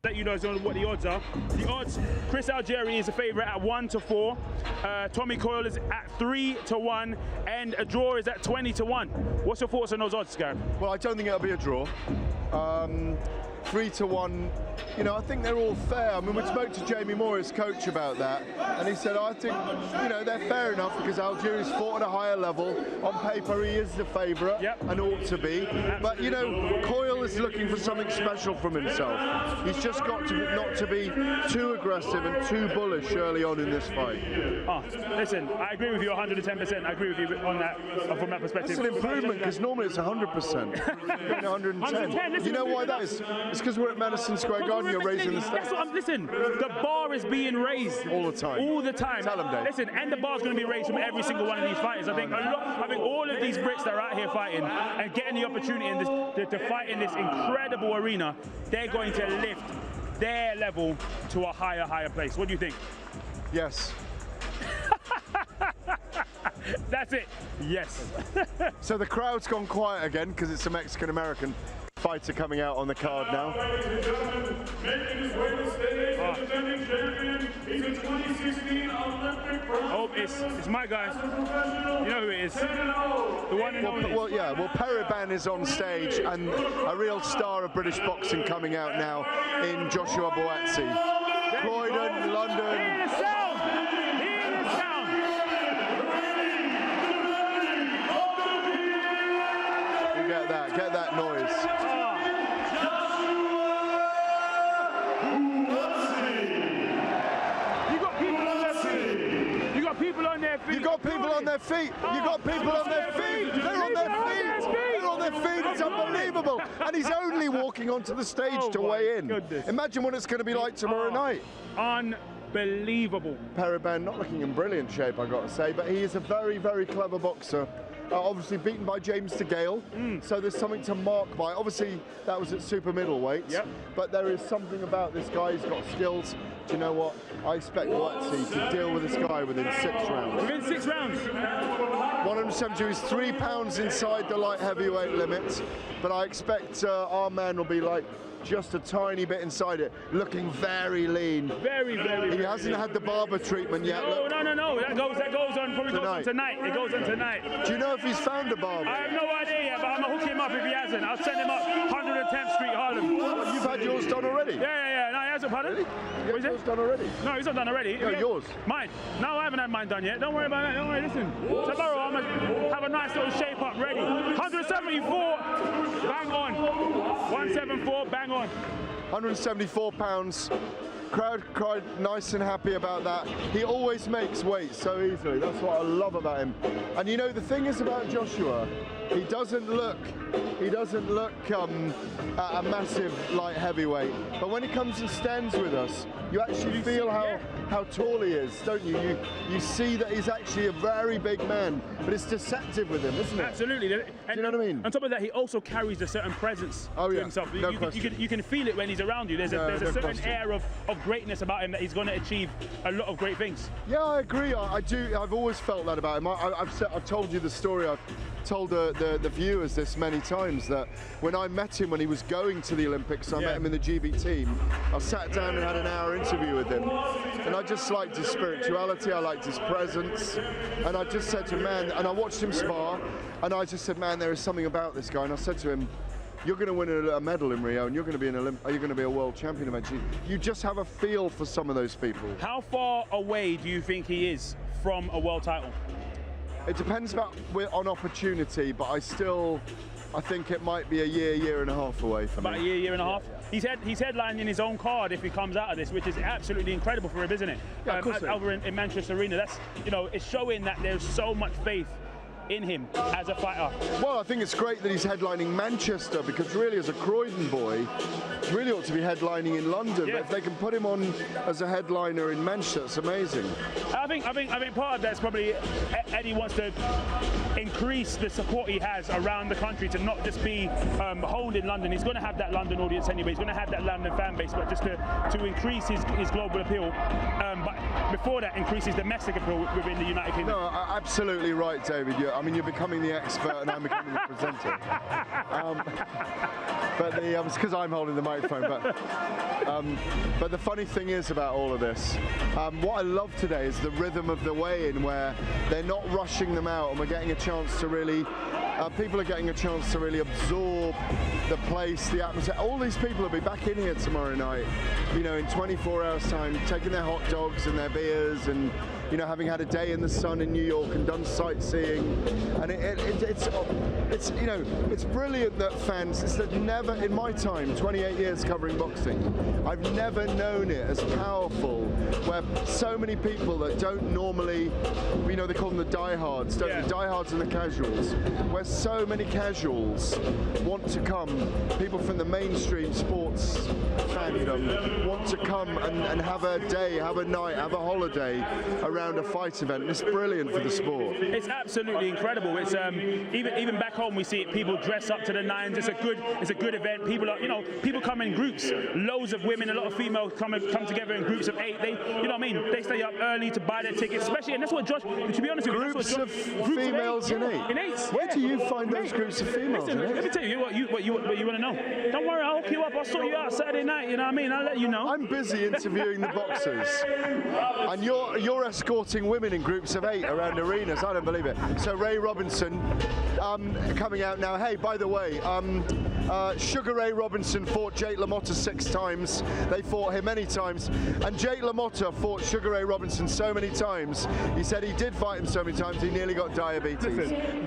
Speaker 1: Let you know what the odds are. The odds, Chris Algieri is a favourite at 1-4. Tommy Coyle is at 3-1, and a draw is at 20-1. What's your thoughts on those odds, Gareth?
Speaker 3: Well, I don't think it'll be a draw. 3-1, you know, I think they're all fair. I mean, we spoke to Jamie Moore, his coach, about that, and he said, I think, you know, they're fair enough because Algieri's fought at a higher level. On paper, he is the favourite, and ought to be. But, you know, Coyle is looking for something special from himself. He's just got to not to be too aggressive and too bullish early on in this fight.
Speaker 1: Oh, listen, I agree with you 110%. I agree with you on that, from that perspective.
Speaker 3: That's an improvement because normally it's 100%. 110. You know why that is? It's because we're at Madison Square Garden, you're raising the stakes.
Speaker 1: Listen, the bar is being raised.
Speaker 3: All the time.
Speaker 1: All the time.
Speaker 3: Tell them, Dave.
Speaker 1: Listen, and the bar's going to be raised from every single one of these fighters. I think all of these Brits that are out here fighting and getting the opportunity to fight in this incredible arena, they're going to lift their level to a higher place. What do you think?
Speaker 3: Yes.
Speaker 1: That's it. Yes.
Speaker 3: So the crowd's gone quiet again because it's a Mexican-American fighter coming out on the card now.
Speaker 9: Ladies and gentlemen, making his way to the stage, the defending champion. He's a 2016 Olympic
Speaker 1: Oh, it's my guy. You know who it is. The one and only.
Speaker 3: Well, yeah. Well, Periban is on stage, and a real star of British boxing coming out now in Joshua Boatsi. Croydon, London.
Speaker 1: Hear the sound. Hear the sound.
Speaker 3: You get that noise.
Speaker 1: You got people on their feet. You got people on their feet.
Speaker 3: You got people on their feet. You got people on their feet. They're on their feet. They're on their feet. It's unbelievable. And he's only walking onto the stage to weigh in.
Speaker 1: Goodness.
Speaker 3: Imagine what it's going to be like tomorrow night.
Speaker 1: Unbelievable.
Speaker 3: Periban not looking in brilliant shape, I got to say, but he is a very, very clever boxer. Obviously beaten by James DeGale, so there's something to mark by. Obviously, that was at super middleweight, but there is something about this guy. He's got skills. Do you know what? I expect Boatsi to deal with this guy within 6 rounds.
Speaker 1: Within 6 rounds?
Speaker 3: 172 is 3 pounds inside the light heavyweight limit, but I expect our man will be like just a tiny bit inside it, looking very lean.
Speaker 1: Very, very.
Speaker 3: He hasn't had the barber treatment yet.
Speaker 1: No. That goes on. Probably goes on tonight. It goes on tonight.
Speaker 3: Do you know if he's found a barber?
Speaker 1: I have no idea yet, but I'm gonna hook him up if he hasn't. I'll send him up 110th Street, Harlem.
Speaker 3: Well, you've had yours done already?
Speaker 1: Yeah. No, he hasn't. Pardon?
Speaker 3: Really?
Speaker 1: What is it?
Speaker 3: Yours done already?
Speaker 1: No, he's not done already.
Speaker 3: No, yours.
Speaker 1: Mine. No, I haven't had mine done yet. Don't worry about that. Don't worry. Listen. Tomorrow I'm gonna have a nice little shape up ready. 174. Bang on. 174. Bang on.
Speaker 3: 174 pounds. Crowd cried nice and happy about that. He always makes weight so easily. That's what I love about him. And you know, the thing is about Joshua, he doesn't look at a massive light heavyweight. But when he comes and stands with us, you actually feel how tall he is, don't you? You see that he's actually a very big man, but it's deceptive with him, isn't it?
Speaker 1: Absolutely. And
Speaker 3: do you know what I mean?
Speaker 1: On top of that, he also carries a certain presence to himself.
Speaker 3: No question.
Speaker 1: You can feel it when he's around you. There's a certain
Speaker 3: question.
Speaker 1: air of greatness about him that he's going to achieve a lot of great things.
Speaker 3: Yeah, I agree. I do. I've always felt that about him. I've told you the story. I've told the viewers this many times, that when I met him when he was going to the Olympics, I met him in the GB team. I sat down and had an hour interview with him, and I just liked his spirituality, I liked his presence, and I just said to him, man, and I watched him spar, and I just said, man, there is something about this guy, and I said to him, you're going to win a medal in Rio, and you're going to be a world champion eventually. You just have a feel for some of those people.
Speaker 1: How far away do you think he is from a world title?
Speaker 3: It depends on opportunity, but I think it might be a year and a half away from
Speaker 1: About a year and a half? Yeah. He's headlining his own card if he comes out of this, which is absolutely incredible for him, isn't it?
Speaker 3: Yeah, of course.
Speaker 1: Over in Manchester Arena. That's, you know, it's showing that there's so much faith in him as a fighter.
Speaker 3: Well, I think it's great that he's headlining Manchester, because really as a Croydon boy, he really ought to be headlining in London. But if they can put him on as a headliner in Manchester, it's amazing.
Speaker 1: I think part of that's probably Eddie wants to increase the support he has around the country, to not just be honed in London. He's going to have that London audience anyway. He's going to have that London fan base, but just to increase his global appeal. But before that, increase his domestic appeal within the United Kingdom.
Speaker 3: No, absolutely right, David. I mean, you're becoming the expert and I'm becoming the presenter. But it's because I'm holding the microphone. But the funny thing is about all of this, what I love today is the rhythm of the weigh-in, where they're not rushing them out, and we're getting a chance to really. People are getting a chance to really absorb the place, the atmosphere. All these people will be back in here tomorrow night, in 24 hours time, taking their hot dogs and their beers and, having had a day in the sun in New York and done sightseeing. And it's brilliant that fans, it's that never, in my time, 28 years covering boxing, I've never known it as powerful, where so many people that don't normally, they call them the diehards, the diehards and the casuals, where so many casuals want to come, people from the mainstream sports fandom want to come and have a day, have a night, have a holiday around a fight event. It's brilliant for the sport.
Speaker 1: It's absolutely incredible. It's even back home we see it, people dress up to the nines. It's a good event. People are, people come in groups. Loads of women, a lot of females come together in groups of 8. They, they stay up early to buy their tickets, especially, and that's what Josh, to be honest with you,
Speaker 3: groups of females in 8.
Speaker 1: In 8.
Speaker 3: Where do you find those groups of females?
Speaker 1: Listen, let me tell you what you want to know. Don't worry, I'll hook you up. I'll sort you out Saturday night. You know what I mean? I'll let you know.
Speaker 3: I'm busy interviewing the boxers, and you're escorting women in groups of 8 around arenas. I don't believe it. So Ray Robinson coming out now. Hey, by the way, Sugar Ray Robinson fought Jake LaMotta 6 times. They fought him many times, and Jake LaMotta fought Sugar Ray Robinson so many times. He said he did fight him so many times he nearly got diabetes.
Speaker 1: Listen,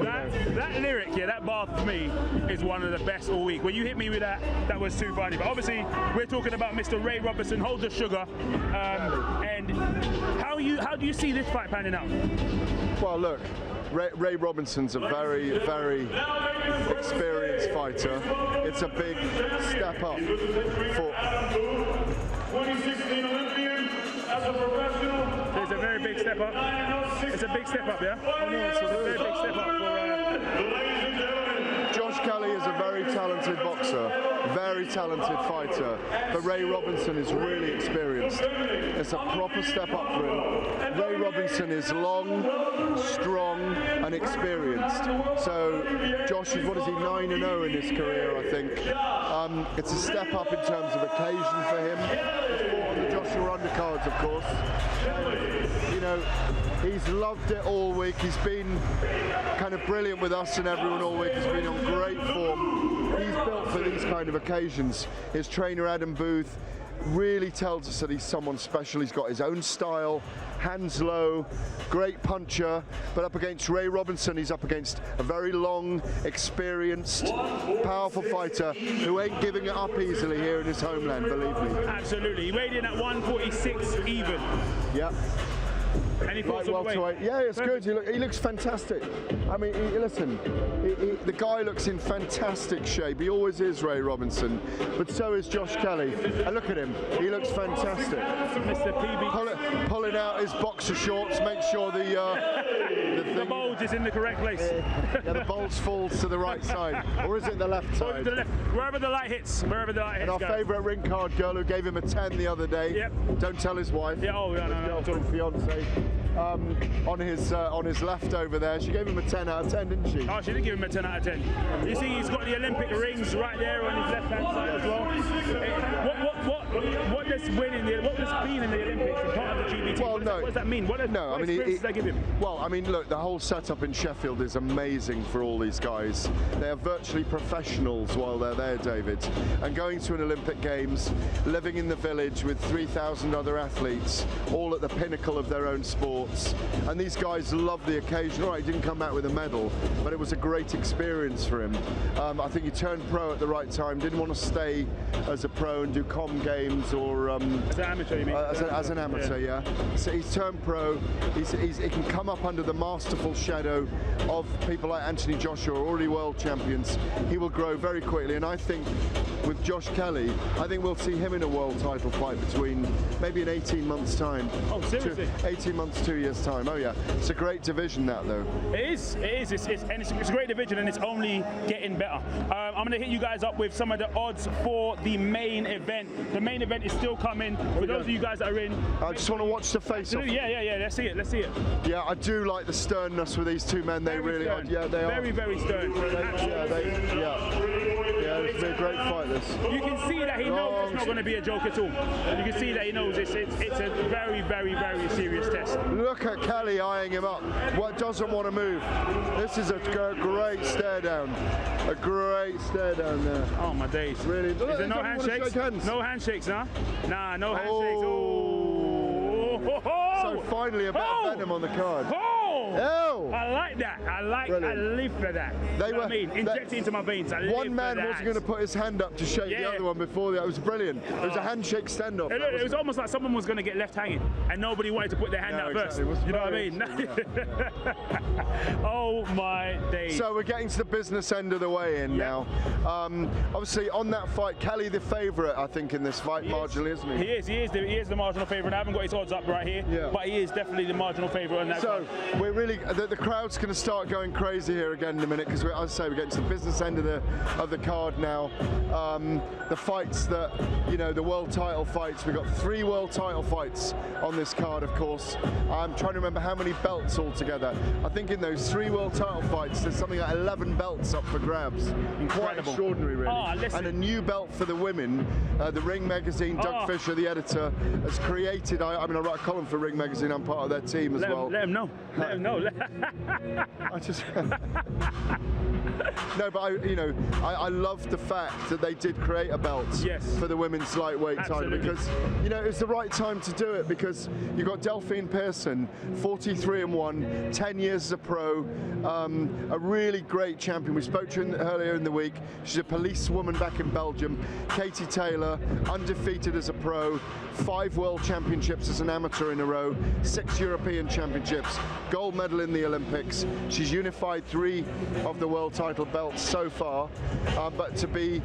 Speaker 1: that lyric, that bar for me is one of the best all week. When you hit me with that was too funny. But obviously, we're talking about Mr. Ray Robinson, hold the sugar. And how do you see this fight panning out?
Speaker 3: Well, look, Ray Robinson's a very, very experienced fighter. It's a big step up for
Speaker 9: 2016 Olympian as a professional.
Speaker 1: It's a very big step up. It's a big step up, yeah? Oh, no, it's a very big step up for
Speaker 3: Josh Kelly is a very talented boxer, very talented fighter, but Ray Robinson is really experienced. It's a proper step up for him. Ray Robinson is long, strong, and experienced. So Josh is, what is he, 9-0 in his career, I think. It's a step up in terms of occasion for him. He's fought on the Joshua Undercards, of course. He's loved it all week. He's been kind of brilliant with us and everyone all week. He's been on great form. He's built for these kind of occasions. His trainer, Adam Booth, really tells us that he's someone special. He's got his own style, hands low, great puncher, but up against Ray Robinson, he's up against a very long, experienced, powerful fighter who ain't giving it up easily here in his homeland, believe me.
Speaker 1: Absolutely. He weighed in at 146 even.
Speaker 3: Yeah.
Speaker 1: Any thoughts on the weight?
Speaker 3: Yeah, it's good. He looks fantastic. I mean, listen, the guy looks in fantastic shape. He always is, Ray Robinson, but so is Josh Kelly. And look at him. He looks fantastic.
Speaker 1: Mr. PB.
Speaker 3: Pulling out his boxer shorts, make sure the
Speaker 1: bulge is in the correct place.
Speaker 3: Yeah, the bulge falls to the right side. Or is it the left side?
Speaker 1: To the left. Wherever the light hits.
Speaker 3: And our favourite ring card girl who gave him a 10 the other day.
Speaker 1: Yep.
Speaker 3: Don't tell his wife.
Speaker 1: Yeah, no.
Speaker 3: Fiance. On his left over there. She gave him a 10 out of 10, didn't she?
Speaker 1: Oh, she did give him a 10 out of 10. You see, he's got the Olympic rings right there on his left-hand side as well. What does being in the Olympics is part of the GBT?
Speaker 3: Well,
Speaker 1: what does that mean? What experience does that give him?
Speaker 3: Well, I mean, look, the whole setup in Sheffield is amazing for all these guys. They are virtually professionals while they're there, David. And going to an Olympic Games, living in the village with 3,000 other athletes, all at the pinnacle of their own sports. And these guys love the occasion. All right, he didn't come back with a medal, but it was a great experience for him. I think he turned pro at the right time, didn't want to stay as a pro and do comm games or...
Speaker 1: as an amateur, you mean?
Speaker 3: As an amateur, yeah. So he's turned pro. He can come up under the masterful shadow of people like Anthony Joshua, already world champions. He will grow very quickly, and I think with Josh Kelly. I think we'll see him in a world title fight between maybe in 18 months' time.
Speaker 1: Oh, seriously?
Speaker 3: 18 months, 2 years' time. Oh yeah, it's a great division that though.
Speaker 1: It is. It's a great division, and it's only getting better. I'm going to hit you guys up with some of the odds for the main event. The main event is still coming. For those of you guys that are in,
Speaker 3: I just want to watch the face-off.
Speaker 1: Yeah. Let's see it.
Speaker 3: Yeah, I do like the sternness with these two men. They
Speaker 1: Very
Speaker 3: really are.
Speaker 1: stern.
Speaker 3: Yeah, they are.
Speaker 1: Very, very stern.
Speaker 3: Yeah, it's been a great fight. This.
Speaker 1: You can see that he knows it's not going to be a joke at all. You can see that he knows it's a very, very, very serious test.
Speaker 3: Look at Kelly eyeing him up. What doesn't want to move? This is a great stare down. A great stare down there.
Speaker 1: Oh my days.
Speaker 3: Really?
Speaker 1: Is there no handshakes? No handshakes, huh? Nah, no handshakes.
Speaker 3: So finally a bit of venom on the card.
Speaker 1: Oh! I like that. I live for that.
Speaker 3: They
Speaker 1: you know
Speaker 3: were,
Speaker 1: what I mean? Inject it into my veins.
Speaker 3: One man wasn't going to put his hand up to shake the other one before that. It was brilliant. It was a handshake standoff.
Speaker 1: It was almost like someone was going to get left hanging and nobody wanted to put their hand out first. You know what I mean? Oh my days.
Speaker 3: So we're getting to the business end of the weigh-in now. Obviously on that fight, Kelly the favourite, I think, in this fight, marginally, isn't he?
Speaker 1: He is the marginal favourite. I haven't got his odds up right here, but he is definitely the marginal favourite on that.
Speaker 3: So we're really, the crowd's going to start going crazy here again in a minute, because as I say, we're getting to the business end of the card now. The fights that, you know, the world title fights. We've got 3 world title fights on this card, of course. I'm trying to remember how many belts altogether. I think in those 3 world title fights, there's something like 11 belts up for grabs. Quite extraordinary, really. And a new belt for the women. The Ring Magazine, Doug Fisher, the editor, has created. I mean, I write a column for Ring Magazine. I'm part of their team as well.
Speaker 1: Let him know. Let him know.
Speaker 3: I just no, but I love the fact that they did create a belt for the women's lightweight title, because you know it's the right time to do it, because you've got Delphine Pearson, 43-1, 10 years as a pro, a really great champion. We spoke to her earlier in the week. She's a policewoman back in Belgium. Katie Taylor, undefeated as a pro, 5 world championships as an amateur in a row, 6 European championships, gold medal in the Olympics. She's unified 3 of the world title belts so far, but to be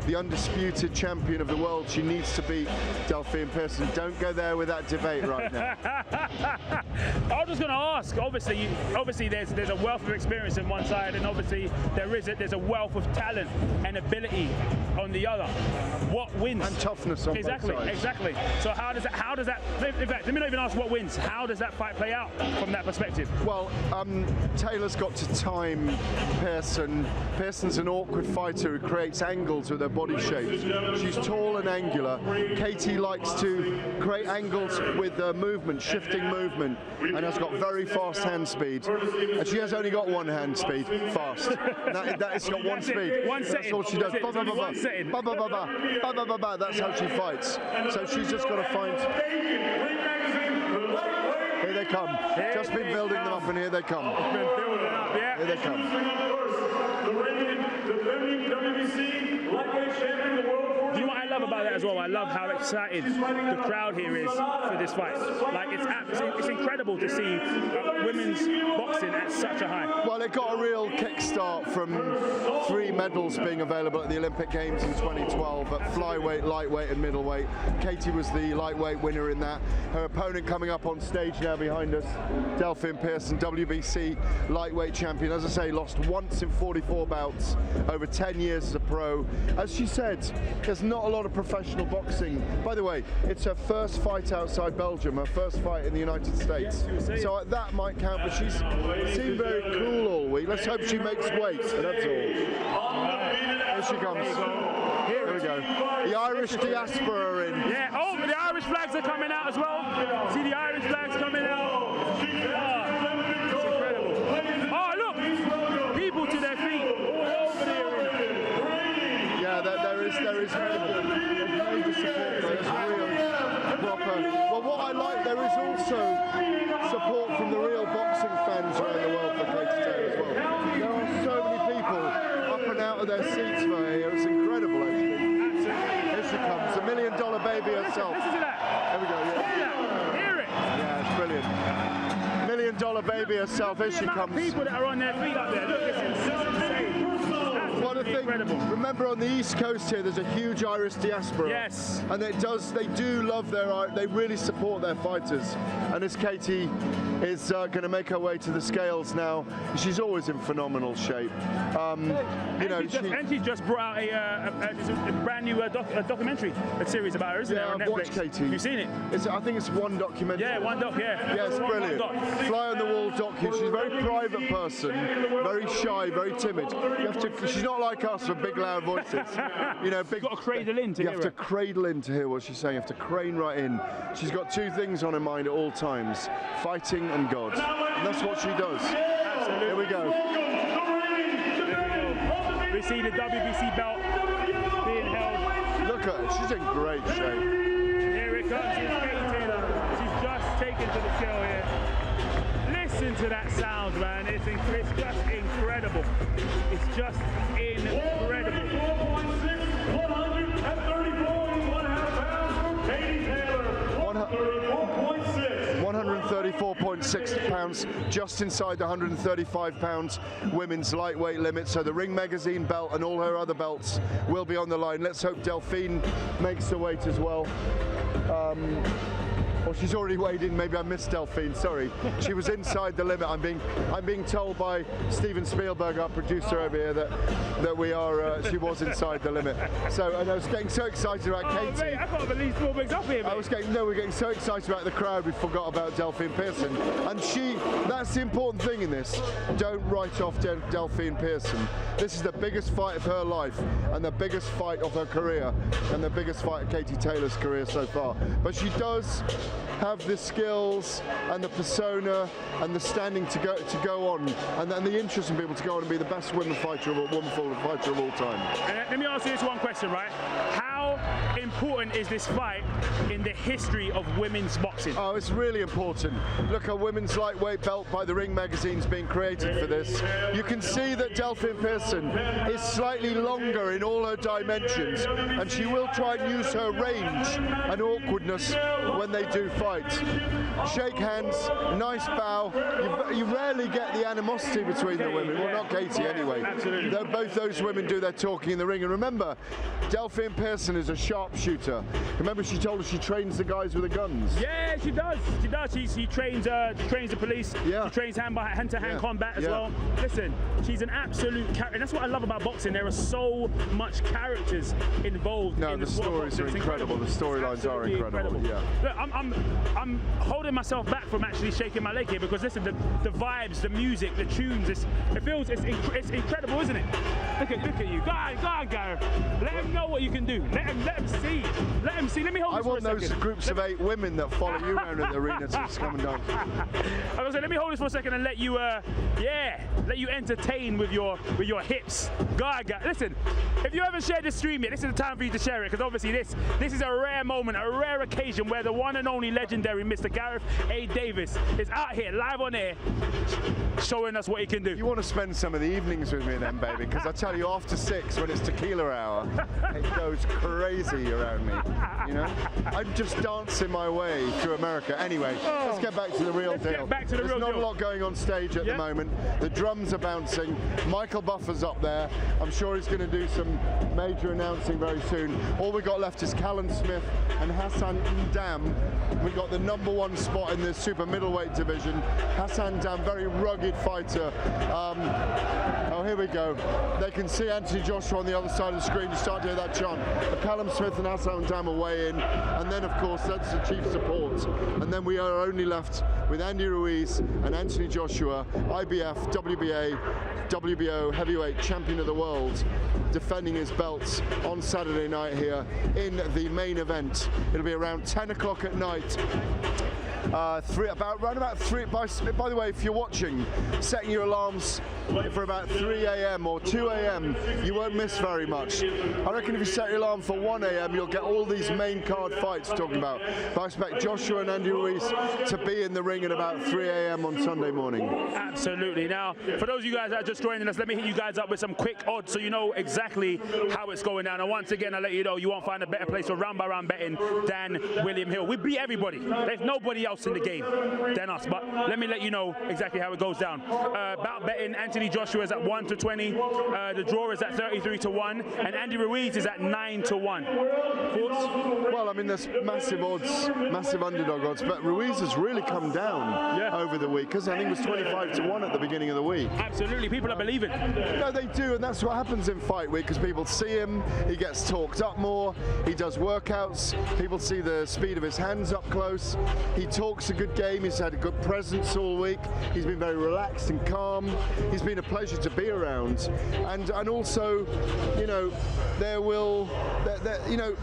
Speaker 3: the undisputed champion of the world, she needs to beat Delphine Pearson. Don't go there with that debate right now.
Speaker 1: I was just going to ask. Obviously, there's a wealth of experience on one side, and obviously there's a wealth of talent and ability on the other. What wins?
Speaker 3: And toughness on both sides.
Speaker 1: Exactly. So how does that? In fact, let me not even ask what wins. How does that fight play out from that perspective?
Speaker 3: Well, Taylor's got to time Pearson. Pearson's an awkward fighter who creates angles with her body shape. She's tall and angular. Katie likes to create angles with movement, shifting movement, and has got very fast hand speed. And she has only got one hand speed, fast. That has got one speed. That's all she does. That's how she fights. So she's just got to find. Here they come. Just been building them up, and here they come. Here they come.
Speaker 1: Do you know what I love about that as well? I love how excited the crowd here is for this fight. Like, it's incredible to see women's boxing at such a high.
Speaker 3: Well, it got a real kickstart from 3 medals being available at the Olympic Games in 2012 at flyweight, lightweight and middleweight. Katie was the lightweight winner in that. Her opponent coming up on stage now behind us, Delphine Pearson, WBC lightweight champion. As I say, lost once in 44 bouts, over 10 years as a pro. As she said, there's not a lot of professional boxing. By the way, it's her first fight outside Belgium, her first fight in the United States. So that might count, but she's seemed very cool all week. Let's hope she makes weight, that's all. Here she comes. Here we go. The Irish diaspora are in.
Speaker 1: Yeah, the Irish flags are coming out as well. See the Irish flags coming out. It's incredible. Oh, look! People to their feet all over the arena.
Speaker 3: Yeah, there is major support. There's real proper. Well, what I like, there is also support from the real boxing fans around the world for Katie Taylor as well. There are so many people up and out of their seats for her here. It's incredible, actually. Here she comes, $1 million baby herself.
Speaker 1: Listen to that.
Speaker 3: There we go.
Speaker 1: Yeah. Hear it.
Speaker 3: Yeah, it's brilliant. $1 million baby herself. Here she comes.
Speaker 1: People that are on their feet up there. Look, it's insane.
Speaker 3: What a thing.
Speaker 1: Incredible.
Speaker 3: Remember remember on the East Coast here, there's a huge Irish diaspora.
Speaker 1: Yes.
Speaker 3: And they do love they really support their fighters. And as Katie is going to make her way to the scales now, she's always in phenomenal shape.
Speaker 1: And she just brought out a brand new documentary, a series about her, isn't it? On
Speaker 3: I've
Speaker 1: Netflix.
Speaker 3: watched Katie.
Speaker 1: You've seen it?
Speaker 3: I think it's one documentary.
Speaker 1: Yeah, one doc, yeah.
Speaker 3: Yeah, it's brilliant. Fly on the wall docu. She's a very private person, very shy, very timid. She's not like us with big loud voices. Big.
Speaker 1: You've got to cradle in to
Speaker 3: You
Speaker 1: hear
Speaker 3: have to
Speaker 1: her.
Speaker 3: cradle in to hear what she's saying. You have to crane right in. She's got two things on her mind at all times: fighting and God. And that's what she does.
Speaker 1: Absolutely.
Speaker 3: Here we go.
Speaker 1: We see the WBC belt being held.
Speaker 3: Look at her. She's in great shape.
Speaker 1: Here it comes. It's Katie Taylor. She's just taken to the scale here. Listen to that sound, man. It's just incredible. It's just incredible.
Speaker 3: 134.6 pounds, just inside the 135 pounds women's lightweight limit. So the Ring Magazine belt and all her other belts will be on the line. Let's hope Delphine makes the weight as well. Well, she's already weighed in. Maybe I missed Delphine. Sorry, she was inside the limit. I'm being told by Steven Spielberg, our producer over here, that we are. She was inside the limit. So, and I was getting so excited about Katie.
Speaker 1: Mate, I can't believe Spielberg's up here, mate.
Speaker 3: We're getting so excited about the crowd, we forgot about Delphine Pearson. And that's the important thing in this. Don't write off Delphine Pearson. This is the biggest fight of her life, and the biggest fight of her career, and the biggest fight of Katie Taylor's career so far. But she does have the skills and the persona and the standing to go on, and the interest in people to go on and be the best woman fighter of all time.
Speaker 1: And let me ask you this one question, right? How important is this fight in the history of women's boxing?
Speaker 3: Oh, it's really important. Look, a women's lightweight belt by the Ring Magazine's being created for this. You can see that Delphine Pearson is slightly longer in all her dimensions, and she will try and use her range and awkwardness when they do fight. Shake hands, nice bow. You rarely get the animosity between the women. Well, not Katie anyway.
Speaker 1: Absolutely.
Speaker 3: Both those women do their talking in the ring. And remember, Delphine Pearson is a sharpshooter. Remember, she told us she trains the guys with the guns.
Speaker 1: Yeah, she does. She does. She trains the police.
Speaker 3: Yeah.
Speaker 1: She trains hand-to-hand combat as well. Listen, she's an absolute character. And that's what I love about boxing. There are so much characters involved.
Speaker 3: No,
Speaker 1: in
Speaker 3: the stories are incredible. The storylines are incredible. Yeah.
Speaker 1: Look, I'm holding myself back from actually shaking my leg here because listen, the vibes, the music, the tunes, it's incredible, isn't it? Look at you. Go on, Gareth. Let him know what you can do. Let him see. Let him see. Let me hold this for a second.
Speaker 3: I want those groups of 8 women that follow you around in the arena to just come and dance.
Speaker 1: I was gonna say, let me hold this for a second and let you entertain with your hips. Go on, Gareth. Listen, if you haven't shared the stream yet, this is the time for you to share it because obviously this is a rare moment, a rare occasion where the one and only legendary Mr. Gareth A. Davis is out here live on air showing us what he can do.
Speaker 3: You want to spend some of the evenings with me then, baby, because I tell you, after 6 when it's tequila hour, it goes crazy around me, you know? I'm just dancing my way through America. Anyway, let's get back to the real deal. There's not a lot going on stage at the moment. The drums are bouncing. Michael Buffer's up there. I'm sure he's going to do some major announcing very soon. All we got left is Callum Smith and Hassan Ndam. We got the #1 spot in the super middleweight division. Hassan Ndam, very rugged fighter. Oh, here we go. They can see Anthony Joshua on the other side of the screen. You start to hear that chant. But Callum Smith and Hassan Ndam are way in. And then, of course, that's the chief support. And then we are only left with Andy Ruiz and Anthony Joshua, IBF, WBA, WBO heavyweight champion of the world, defending his belts on Saturday night here in the main event. It'll be around 10 o'clock at night. Around about 3. By the way, if you're watching, setting your alarms for about 3 a.m. or 2 a.m., you won't miss very much. I reckon if you set your alarm for 1 a.m., you'll get all these main card fights talking about. But I expect Joshua and Andy Ruiz to be in the ring at about 3 a.m. on Sunday morning.
Speaker 1: Absolutely. Now, for those of you guys that are just joining us, let me hit you guys up with some quick odds so you know exactly how it's going down. And once again, I'll let you know you won't find a better place for round-by-round betting than William Hill. We beat everybody. There's nobody else in the game than us. But let me let you know exactly how it goes down. Bout betting, Anthony Anthony Joshua is at 1-20. The draw is at 33-1, and Andy Ruiz is at 9-1. Thoughts?
Speaker 3: Well, I mean, there's massive odds, massive underdog odds, but Ruiz has really come down over the week, because I think it was 25-1 at the beginning of the week.
Speaker 1: Absolutely, people are believing.
Speaker 3: No, they do, and that's what happens in fight week, because people see him, he gets talked up more, he does workouts, people see the speed of his hands up close, he talks a good game, he's had a good presence all week, he's been very relaxed and calm, he's been a pleasure to be around, and also, you know,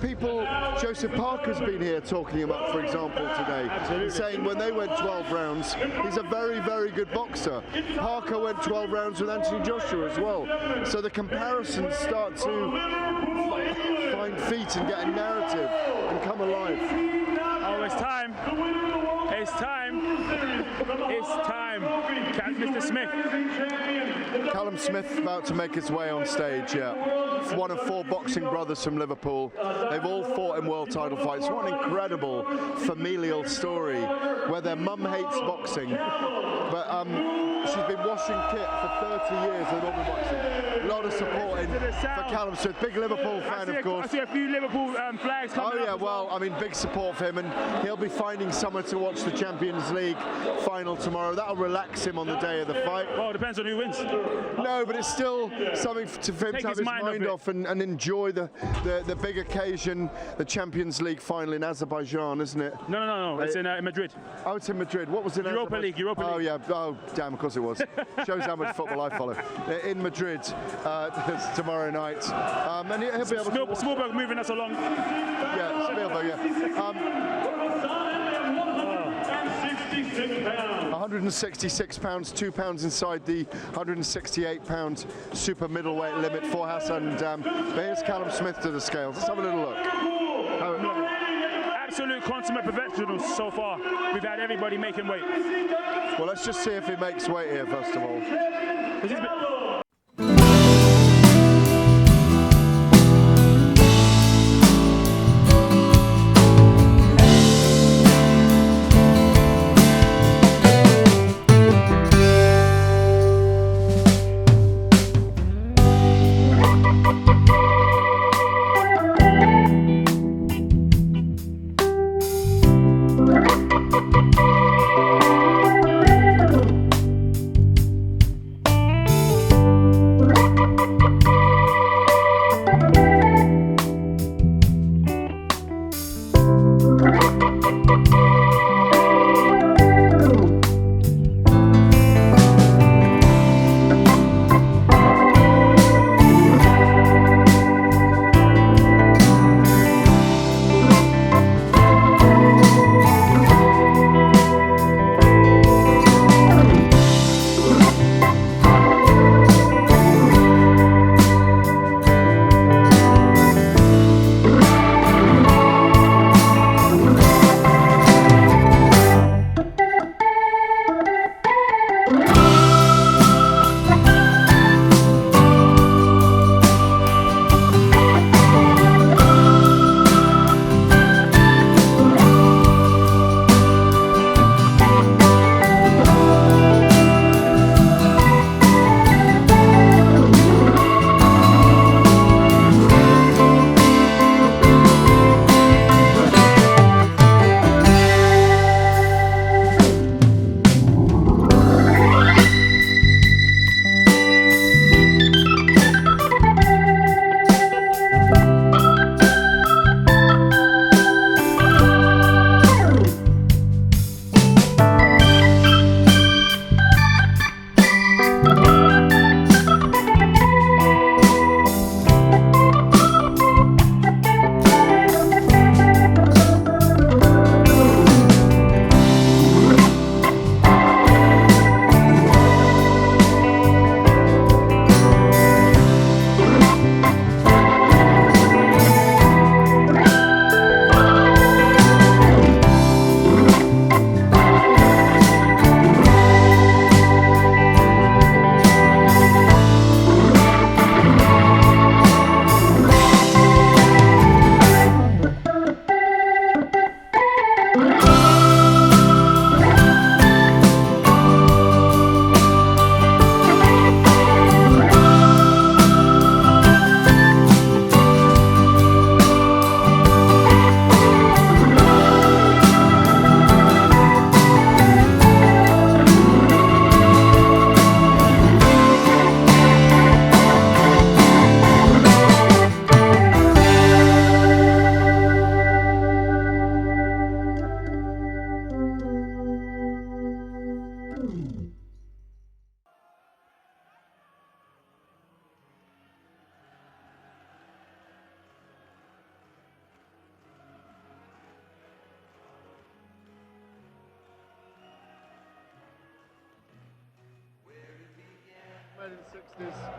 Speaker 3: people, Joseph Parker's been here talking him up, for example, today, saying when they went 12 rounds, he's a very, very good boxer. Parker went 12 rounds with Anthony Joshua as well. So the comparisons start to find feet and get a narrative and come alive.
Speaker 1: Oh, it's time. It's time. It's time. Mr. Smith.
Speaker 3: Callum Smith about to make his way on stage, yeah. One of 4 boxing brothers from Liverpool. They've all fought in world title fights. What an incredible familial story where their mum hates boxing, but she's been washing kit for 30 years in Auburn boxing. A lot of support for Callum Smith. Big Liverpool fan, of course.
Speaker 1: I see a few Liverpool flags coming
Speaker 3: Oh yeah, well, I mean, big support for him, and he'll be finding somewhere to watch the Champions League final tomorrow. That'll relax him on the day of the fight.
Speaker 1: Well, it depends on who wins.
Speaker 3: No, but it's still something for him to have his mind off and enjoy the big occasion, the Champions League final in Azerbaijan, isn't it?
Speaker 1: No. It's in Madrid.
Speaker 3: Oh, it's in Madrid. What was it?
Speaker 1: Europa League.
Speaker 3: Oh yeah. Oh damn. Of course it was. Shows how much football I follow. In Madrid tomorrow night, and he'll be able to.
Speaker 1: Spielberg moving us along.
Speaker 3: Yeah, Spielberg. Yeah. 166 pounds, 2 pounds inside the 168 pound super middleweight limit for Hassan Dam. But here's Callum Smith to the scales. Let's have a little look.
Speaker 1: Absolute consummate professionals so far. We've had everybody making weight.
Speaker 3: Well, let's just see if he makes weight here first of all.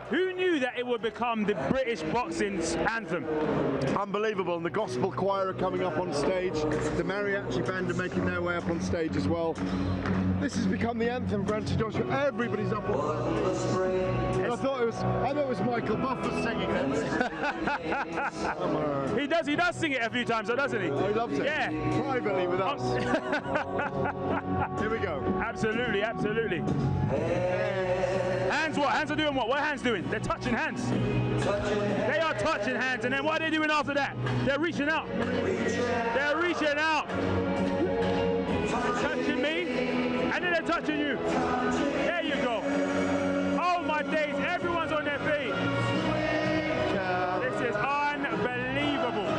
Speaker 1: Who knew that it would become the British boxing's anthem?
Speaker 3: Unbelievable, and the gospel choir are coming up on stage. The mariachi band are making their way up on stage as well. This has become the anthem for Anthony Joshua. Everybody's up on stage. And I thought it was Michael Buffer singing it.
Speaker 1: He does sing it a few times, though, doesn't he?
Speaker 3: Oh, he loves it.
Speaker 1: Yeah.
Speaker 3: Privately with us. Here we go.
Speaker 1: Absolutely, absolutely. Hands what? Hands are doing what? What are hands doing? They're touching hands. They are touching hands, and then what are they doing after that? They're reaching out. They're reaching out. Touching me, and then they're touching you. There you go. Oh my days, everyone's on their feet. This is unbelievable.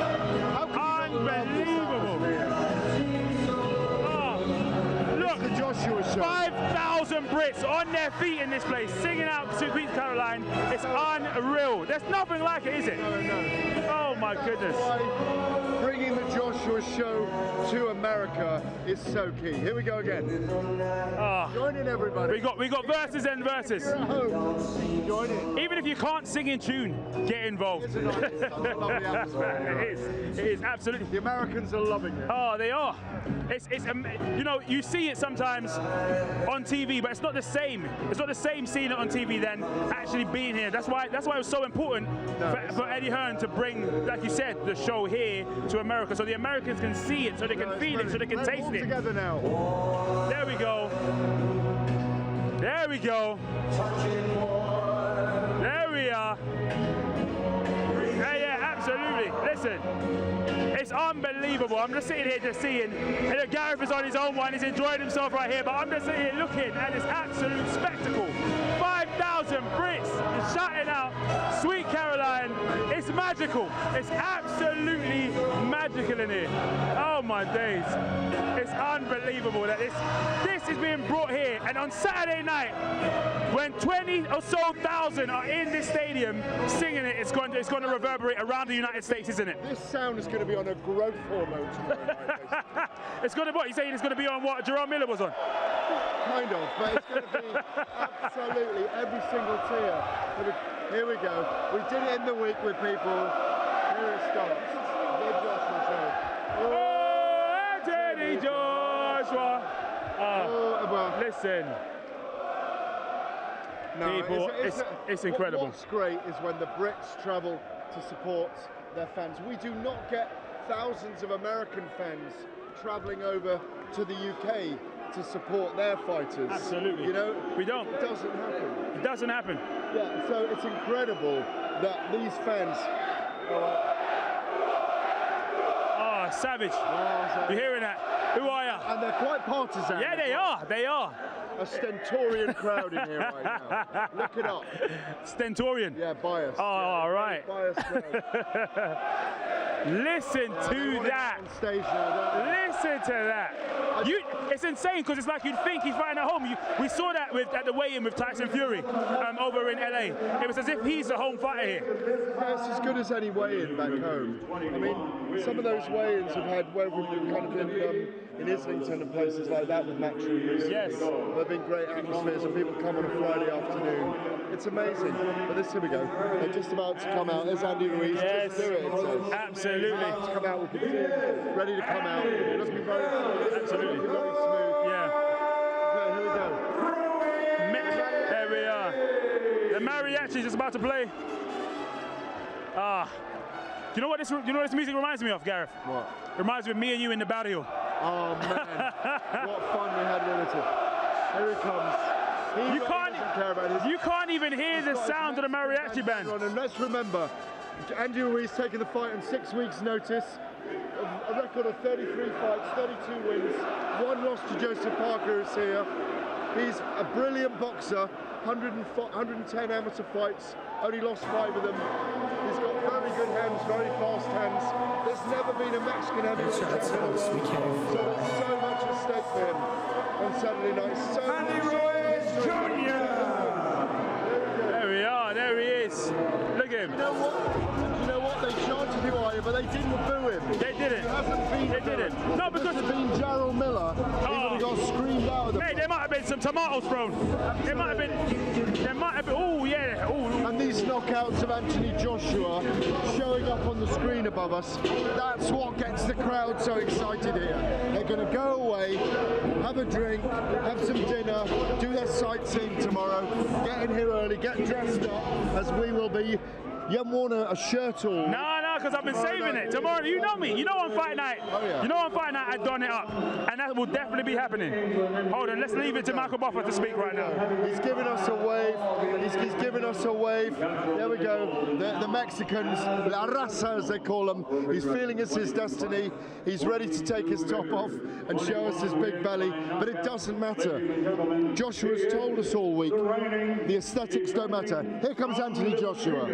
Speaker 1: Unbelievable. Oh, look,
Speaker 3: Joshua show.
Speaker 1: 5,000 Brits on their feet in this place, singing out Sweet Caroline. It's unreal. There's nothing like it, is it?
Speaker 3: No.
Speaker 1: Oh my goodness.
Speaker 3: Bringing the Joshua show to America is so key. Here we go again. Join in, everybody.
Speaker 1: We got verses and verses.
Speaker 3: You're at home. Join in.
Speaker 1: Even if you can't sing in tune, get involved.
Speaker 3: It's a lovely atmosphere.
Speaker 1: It is absolutely.
Speaker 3: The Americans are loving it.
Speaker 1: Oh, they are. It's you know, you see it sometimes on TV, but it's not the same. It's not the same seeing it on TV than actually being here. That's why it was so important for Eddie Hearn to bring, like you said, the show here to America, so the Americans can see it, so they can feel it, so they can taste it.
Speaker 3: Together now.
Speaker 1: There we go. There we go. There we are. Yeah, absolutely. Listen, it's unbelievable. I'm just sitting here just seeing, and Gareth is on his own one, he's enjoying himself right here, but I'm just sitting here looking at this absolute spectacle. 5,000 Brits shouting out Sweet Caroline. It's magical. It's absolutely magical in here. Oh my days. It's unbelievable that this is being brought here, and on Saturday night, when 20 or so thousand are in this stadium singing it, it's going to reverberate around the United States, isn't it?
Speaker 3: This sound is going to be on a growth hormone tomorrow night.
Speaker 1: It's going to what? You're saying it's going to be on what Jerome Miller was on?
Speaker 3: Kind of, but it's going to be absolutely every single tier. Here we go. We did it in the week with people. Here it starts. The Joshua show.
Speaker 1: Oh, Anthony Joshua.
Speaker 3: Well,
Speaker 1: listen.
Speaker 3: no,
Speaker 1: People, it's incredible.
Speaker 3: What's great is when the Brits travel to support their fans. We do not get thousands of American fans travelling over to the UK to support their fighters.
Speaker 1: Absolutely.
Speaker 3: You know,
Speaker 1: we don't.
Speaker 3: It doesn't happen.
Speaker 1: It doesn't happen.
Speaker 3: Yeah, so it's incredible that these fans
Speaker 1: savage. You're hearing that? Who are you?
Speaker 3: And they're quite partisan.
Speaker 1: Yeah, they are. They are.
Speaker 3: A stentorian crowd in here right now. Look it up.
Speaker 1: Stentorian?
Speaker 3: Yeah, biased.
Speaker 1: Oh, all right.
Speaker 3: Biased crowd.
Speaker 1: Listen to that.
Speaker 3: On stage now,
Speaker 1: listen to that. It's insane because it's like you'd think he's fighting at home. We saw that at the weigh-in with Tyson Fury over in LA. It was as if he's the home fighter here.
Speaker 3: Yeah, it's as good as any weigh-in back home. I mean, some of those weigh-ins have had where we've kind of been in Islington and places like that with Matchroom recently.
Speaker 1: Yes.
Speaker 3: There have been great atmospheres and people come on a Friday afternoon. It's amazing. But here we go. They're just about to come out. There's Andy Ruiz.
Speaker 1: Yes.
Speaker 3: Just do it. It says.
Speaker 1: Absolutely.
Speaker 3: About to come out. We can see him ready to come out. It must be very,
Speaker 1: absolutely
Speaker 3: very smooth.
Speaker 1: Yeah.
Speaker 3: Okay, here we go.
Speaker 1: There we are. The mariachi is about to play. Do you know what this music reminds me of, Gareth?
Speaker 3: What?
Speaker 1: It reminds me of me and you in the barrio.
Speaker 3: Oh man, what fun we had with it. Here it comes.
Speaker 1: You can't even hear the sound of the mariachi band.
Speaker 3: And let's remember, Andy Ruiz taking the fight on 6 weeks' notice. A record of 33 fights, 32 wins, 1 loss to Joseph Parker, who's here. He's a brilliant boxer, 110 amateur fights, only lost 5 of them. He's got very good hands, very fast hands. There's never been a Mexican heavyweight champion. So there's so much at stake for him on Saturday night. So Andy Ruiz Jr.
Speaker 1: There we are, there he is. Look at him.
Speaker 3: You know what they They chanted him higher, but they didn't boo him.
Speaker 1: They didn't.
Speaker 3: He hasn't been
Speaker 1: They didn't. No, because
Speaker 3: if it had been Jarrell Miller, he would have got screamed out of the
Speaker 1: Mate, there might have been some tomatoes thrown. There might have been, oh yeah, oh.
Speaker 3: And these knockouts of Anthony Joshua showing up on the screen above us, that's what gets the crowd so excited here. They're going to go away, have a drink, have some dinner, do their sightseeing tomorrow, get in here early, get dressed up, as we will be. You haven't worn a shirt all.
Speaker 1: No, because I've been saving it. Tomorrow, you know me. You know on fight night.
Speaker 3: Oh, yeah.
Speaker 1: You know on fight night I done it up. And that will definitely be happening. Hold on, let's leave it to Michael Buffer to speak right now.
Speaker 3: He's giving us a wave. He's giving us a wave. There we go. The Mexicans, La Raza as they call them. He's feeling it's his destiny. He's ready to take his top off and show us his big belly. But it doesn't matter. Joshua's told us all week, the aesthetics don't matter. Here comes Anthony Joshua.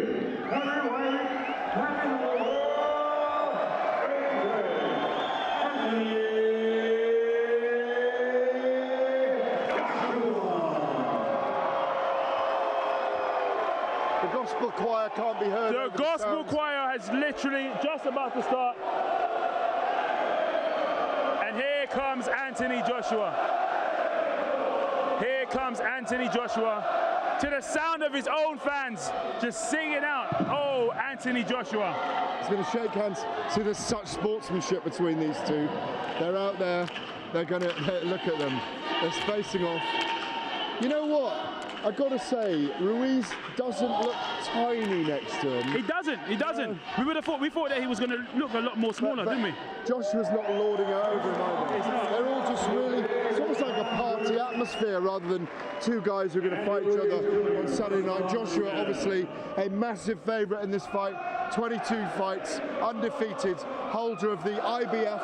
Speaker 3: The gospel choir can't be heard.
Speaker 1: The gospel choir is literally just about to start. And here comes Anthony Joshua. Here comes Anthony Joshua. To the sound of his own fans, just singing out, oh, Anthony Joshua.
Speaker 3: It's going to shake hands. See, there's such sportsmanship between these two. They're out there. They're going to look at them. They're spacing off. You know what? I've got to say, Ruiz doesn't look tiny next to him.
Speaker 1: He doesn't. He doesn't. We thought that he was going to look a lot more smaller, didn't we?
Speaker 3: Joshua's not lording it over him either. They're all just really, it's almost like a party atmosphere rather than two guys who are going to fight each other on Saturday night. Joshua, obviously, a massive favourite in this fight. 22 fights, undefeated, holder of the IBF,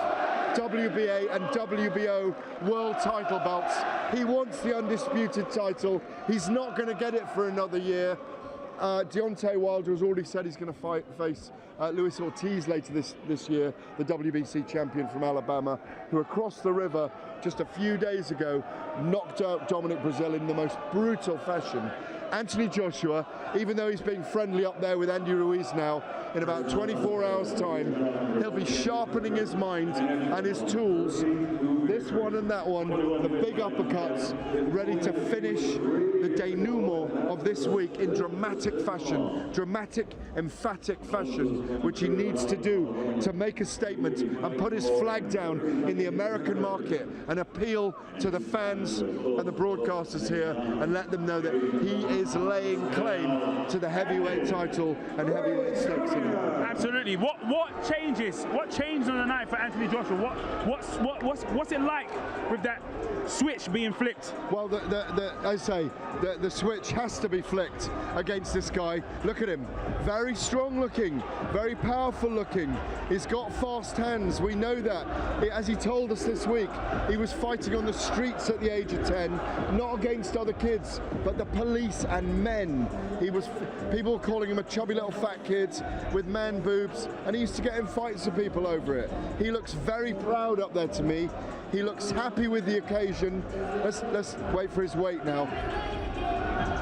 Speaker 3: WBA and WBO world title belts. He wants the undisputed title. He's not going to get it for another year. Deontay Wilder has already said he's going to face Luis Ortiz later this year, the WBC champion from Alabama, who across the river just a few days ago knocked out Dominic Breazeale in the most brutal fashion. Anthony Joshua, even though he's being friendly up there with Andy Ruiz now, in about 24 hours' time, he'll be sharpening his mind and his tools, this one and that one, the big uppercuts, ready to finish the denouement of this week in dramatic fashion, dramatic, emphatic fashion, which he needs to do to make a statement and put his flag down in the American market and appeal to the fans and the broadcasters here and let them know that he is laying claim to the heavyweight title and heavyweight stakes in it.
Speaker 1: Absolutely. What changes? What changed on the night for Anthony Joshua? What's it like with that switch being flicked?
Speaker 3: Well, I say the switch has to be flicked against this guy. Look at him, very strong looking, very powerful looking. He's got fast hands. We know that. As he told us this week, he was fighting on the streets at the age of 10, not against other kids, but the police and men. People were calling him a chubby little fat kid with man boobs, and he used to get in fights with people over it. He looks very proud up there to me. He looks happy with the occasion. Let's wait for his weight now.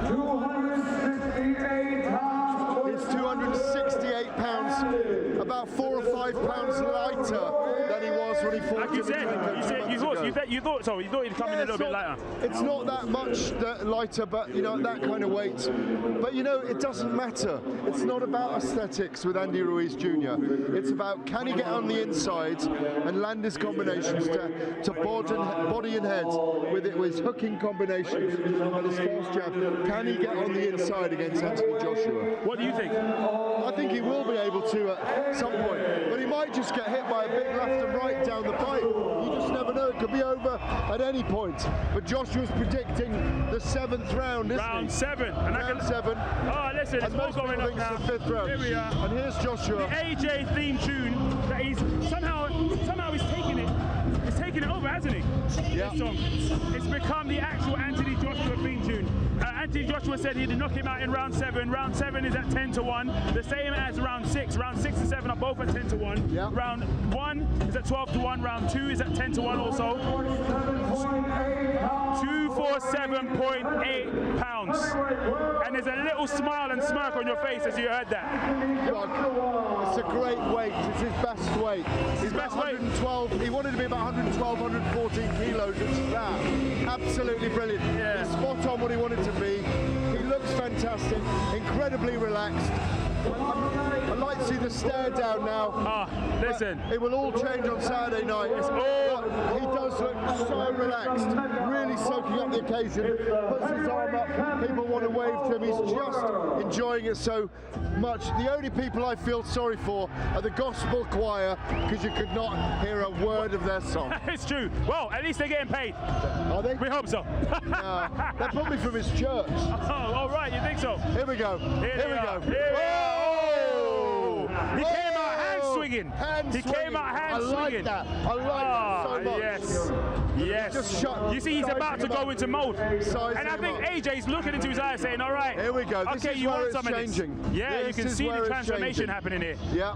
Speaker 10: 268 pounds.
Speaker 3: He's 268 pounds, about 4 or 5 pounds lighter than he was when he fought.
Speaker 1: Like you said, you thought he'd come in a little bit lighter.
Speaker 3: It's not that much lighter, but you know, at that kind of weight. But you know, it doesn't matter. It's not about aesthetics with Andy Ruiz Jr. It's about, can he get on the inside and land his combinations to body and head with his hooking combinations and his fast jab. Can he get on the inside against Anthony Joshua?
Speaker 1: What do you think?
Speaker 3: I think he will be able to at some point, but he might just get hit by a big left and right down the pipe. You just never know. It could be over at any point. But Joshua's predicting the 7th round, isn't
Speaker 1: Round
Speaker 3: he?
Speaker 1: 7.
Speaker 3: Round 7.
Speaker 1: Oh, listen, it's
Speaker 3: And
Speaker 1: all
Speaker 3: most
Speaker 1: going
Speaker 3: people
Speaker 1: up
Speaker 3: think
Speaker 1: now.
Speaker 3: it's the 5th round.
Speaker 1: Here we are.
Speaker 3: And here's Joshua.
Speaker 1: The AJ theme tune that he's somehow he's taking it. He's taking it over, hasn't he?
Speaker 3: Yeah.
Speaker 1: This song. It's become become the actual Anthony Joshua theme tune. Anthony Joshua said he'd knock him out in round 7. Round 7 is at 10-1, the same as round 6. Round 6 and 7 are both at 10-1.
Speaker 3: Yep.
Speaker 1: Round 1 is at 12-1. Round 2 is at 10-1 also. 247.8 pounds. And there's a little smile and smirk on your face as you heard that.
Speaker 3: It's a great weight. It's his best weight.
Speaker 1: His best weight.
Speaker 3: 112. He wanted to be about 112, 114 kilos. It's that. Absolutely brilliant.
Speaker 1: Yeah.
Speaker 3: He's spot on what he wanted to be. He looks fantastic. Incredibly relaxed. I'd like to see the stare down now.
Speaker 1: Listen.
Speaker 3: It will all change on Saturday night.
Speaker 1: It's all.
Speaker 3: He does look so relaxed, really soaking up the occasion. Puts his arm up. People want to wave to him. He's just enjoying it so much. The only people I feel sorry for are the gospel choir, because you could not hear a word of their song.
Speaker 1: It's true. Well, at least they're getting paid.
Speaker 3: Are they?
Speaker 1: We hope so.
Speaker 3: They're probably from his church.
Speaker 1: Oh, all right. You think so?
Speaker 3: Here we go. Here we go.
Speaker 1: Oh! He came out hand swinging. He came out hand swinging.
Speaker 3: I like that so much.
Speaker 1: Yes. Yes.
Speaker 3: Just shut.
Speaker 1: You see, he's about to go into mode. And I think
Speaker 3: him up.
Speaker 1: AJ's looking into his eyes saying, all right.
Speaker 3: Here we go. This
Speaker 1: Okay,
Speaker 3: is
Speaker 1: you
Speaker 3: where
Speaker 1: want
Speaker 3: it's
Speaker 1: some of
Speaker 3: changing.
Speaker 1: this. Yeah,
Speaker 3: This
Speaker 1: you can
Speaker 3: is
Speaker 1: see
Speaker 3: where
Speaker 1: the
Speaker 3: it's
Speaker 1: transformation
Speaker 3: changing.
Speaker 1: happening here.
Speaker 3: Yeah.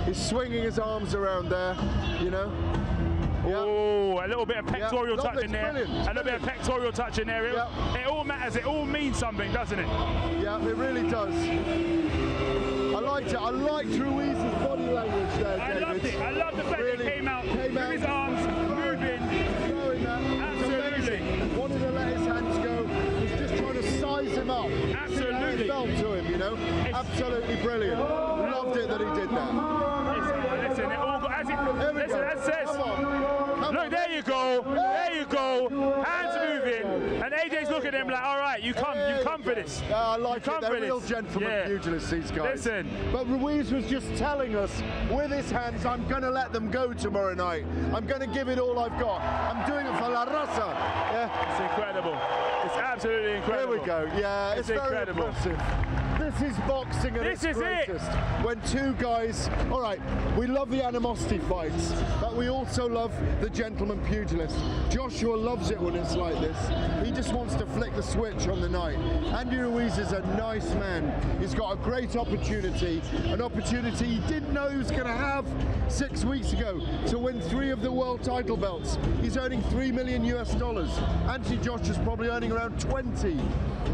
Speaker 3: He's swinging his arms around there, you know.
Speaker 1: Oh, a little bit of pectoral touch
Speaker 3: Lovely.
Speaker 1: in there.
Speaker 3: Brilliant.
Speaker 1: A little bit of pectoral touch in there. It all matters. It all means something, doesn't it?
Speaker 3: Yeah, it really does. I liked it. I liked Ruiz's body language there,
Speaker 1: I
Speaker 3: David.
Speaker 1: loved it. I love the fact that he came out with his arms moving.
Speaker 3: Throwing that.
Speaker 1: Absolutely.
Speaker 3: Wanted to let his hands go. He's just trying to size him up.
Speaker 1: Absolutely.
Speaker 3: See how it felt to him, you know. Absolutely brilliant. Loved it that he did that.
Speaker 1: Listen, it all got, as it says. Look, there you go. There you go. Hands moving. And AJ's looking at him like, all right, you come for this.
Speaker 3: I like it. They're real gentlemen pugilists, these guys.
Speaker 1: Listen.
Speaker 3: But Ruiz was just telling us, with his hands, I'm going to let them go tomorrow night. I'm going to give it all I've got. I'm doing it for La Raza. Yeah.
Speaker 1: It's incredible. It's absolutely incredible.
Speaker 3: Here we go. Yeah, it's very
Speaker 1: incredible.
Speaker 3: impressive. This is boxing at its greatest. When two guys, all right, we love the animosity fights, but we also love the gentleman pugilist. Joshua loves it when it's like this. He just wants to flick the switch on the night. Andy Ruiz is a nice man. He's got a great opportunity, an opportunity he didn't know he was going to have 6 weeks ago, to win 3 of the world title belts. He's earning $3 million US. Anthony Joshua's probably earning around 20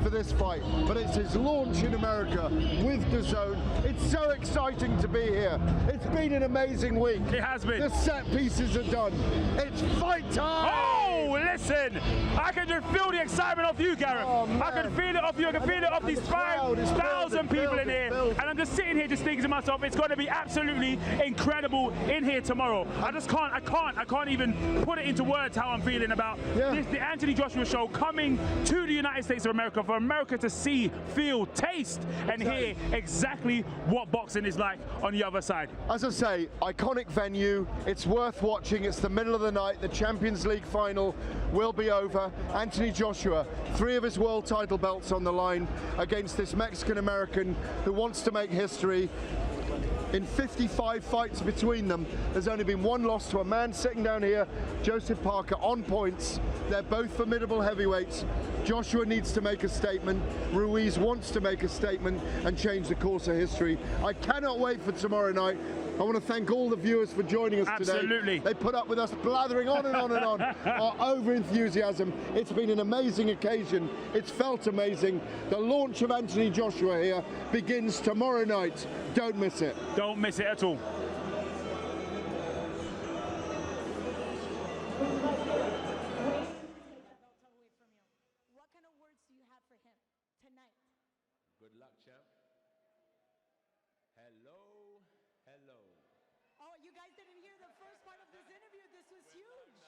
Speaker 3: for this fight, but it's his launch in America with DAZN. It's so exciting to be here. It's been an amazing week.
Speaker 1: It has been.
Speaker 3: The set pieces are done. It's fight time!
Speaker 1: Oh, listen! I can just feel the excitement off you, Gareth. I can feel it off you. I can feel it off these 5,000 people in here. And I'm just sitting here just thinking to myself, it's going to be absolutely incredible in here tomorrow. I can't even put it into words how I'm feeling about this, the Anthony Joshua show coming to the United States of America, for America to see, feel, taste, and hear exactly what boxing is like on the other side.
Speaker 3: As I say, iconic venue. It's worth watching. It's the middle of the night. The Champions League final will be over. Anthony Joshua, 3 of his world title belts on the line against this Mexican-American who wants to make history. In 55 fights between them, there's only been 1 loss to a man sitting down here, Joseph Parker, on points. They're both formidable heavyweights. Joshua needs to make a statement. Ruiz wants to make a statement and change the course of history. I cannot wait for tomorrow night. I want to thank all the viewers for joining us today.
Speaker 1: Absolutely.
Speaker 3: They put up with us blathering on and on and on. Our over-enthusiasm. It's been an amazing occasion. It's felt amazing. The launch of Anthony Joshua here begins tomorrow night. Don't miss it.
Speaker 1: Don't miss it at all.
Speaker 2: Good luck, champ. Hello.
Speaker 11: Oh, you guys didn't hear the first part of this interview. This was huge.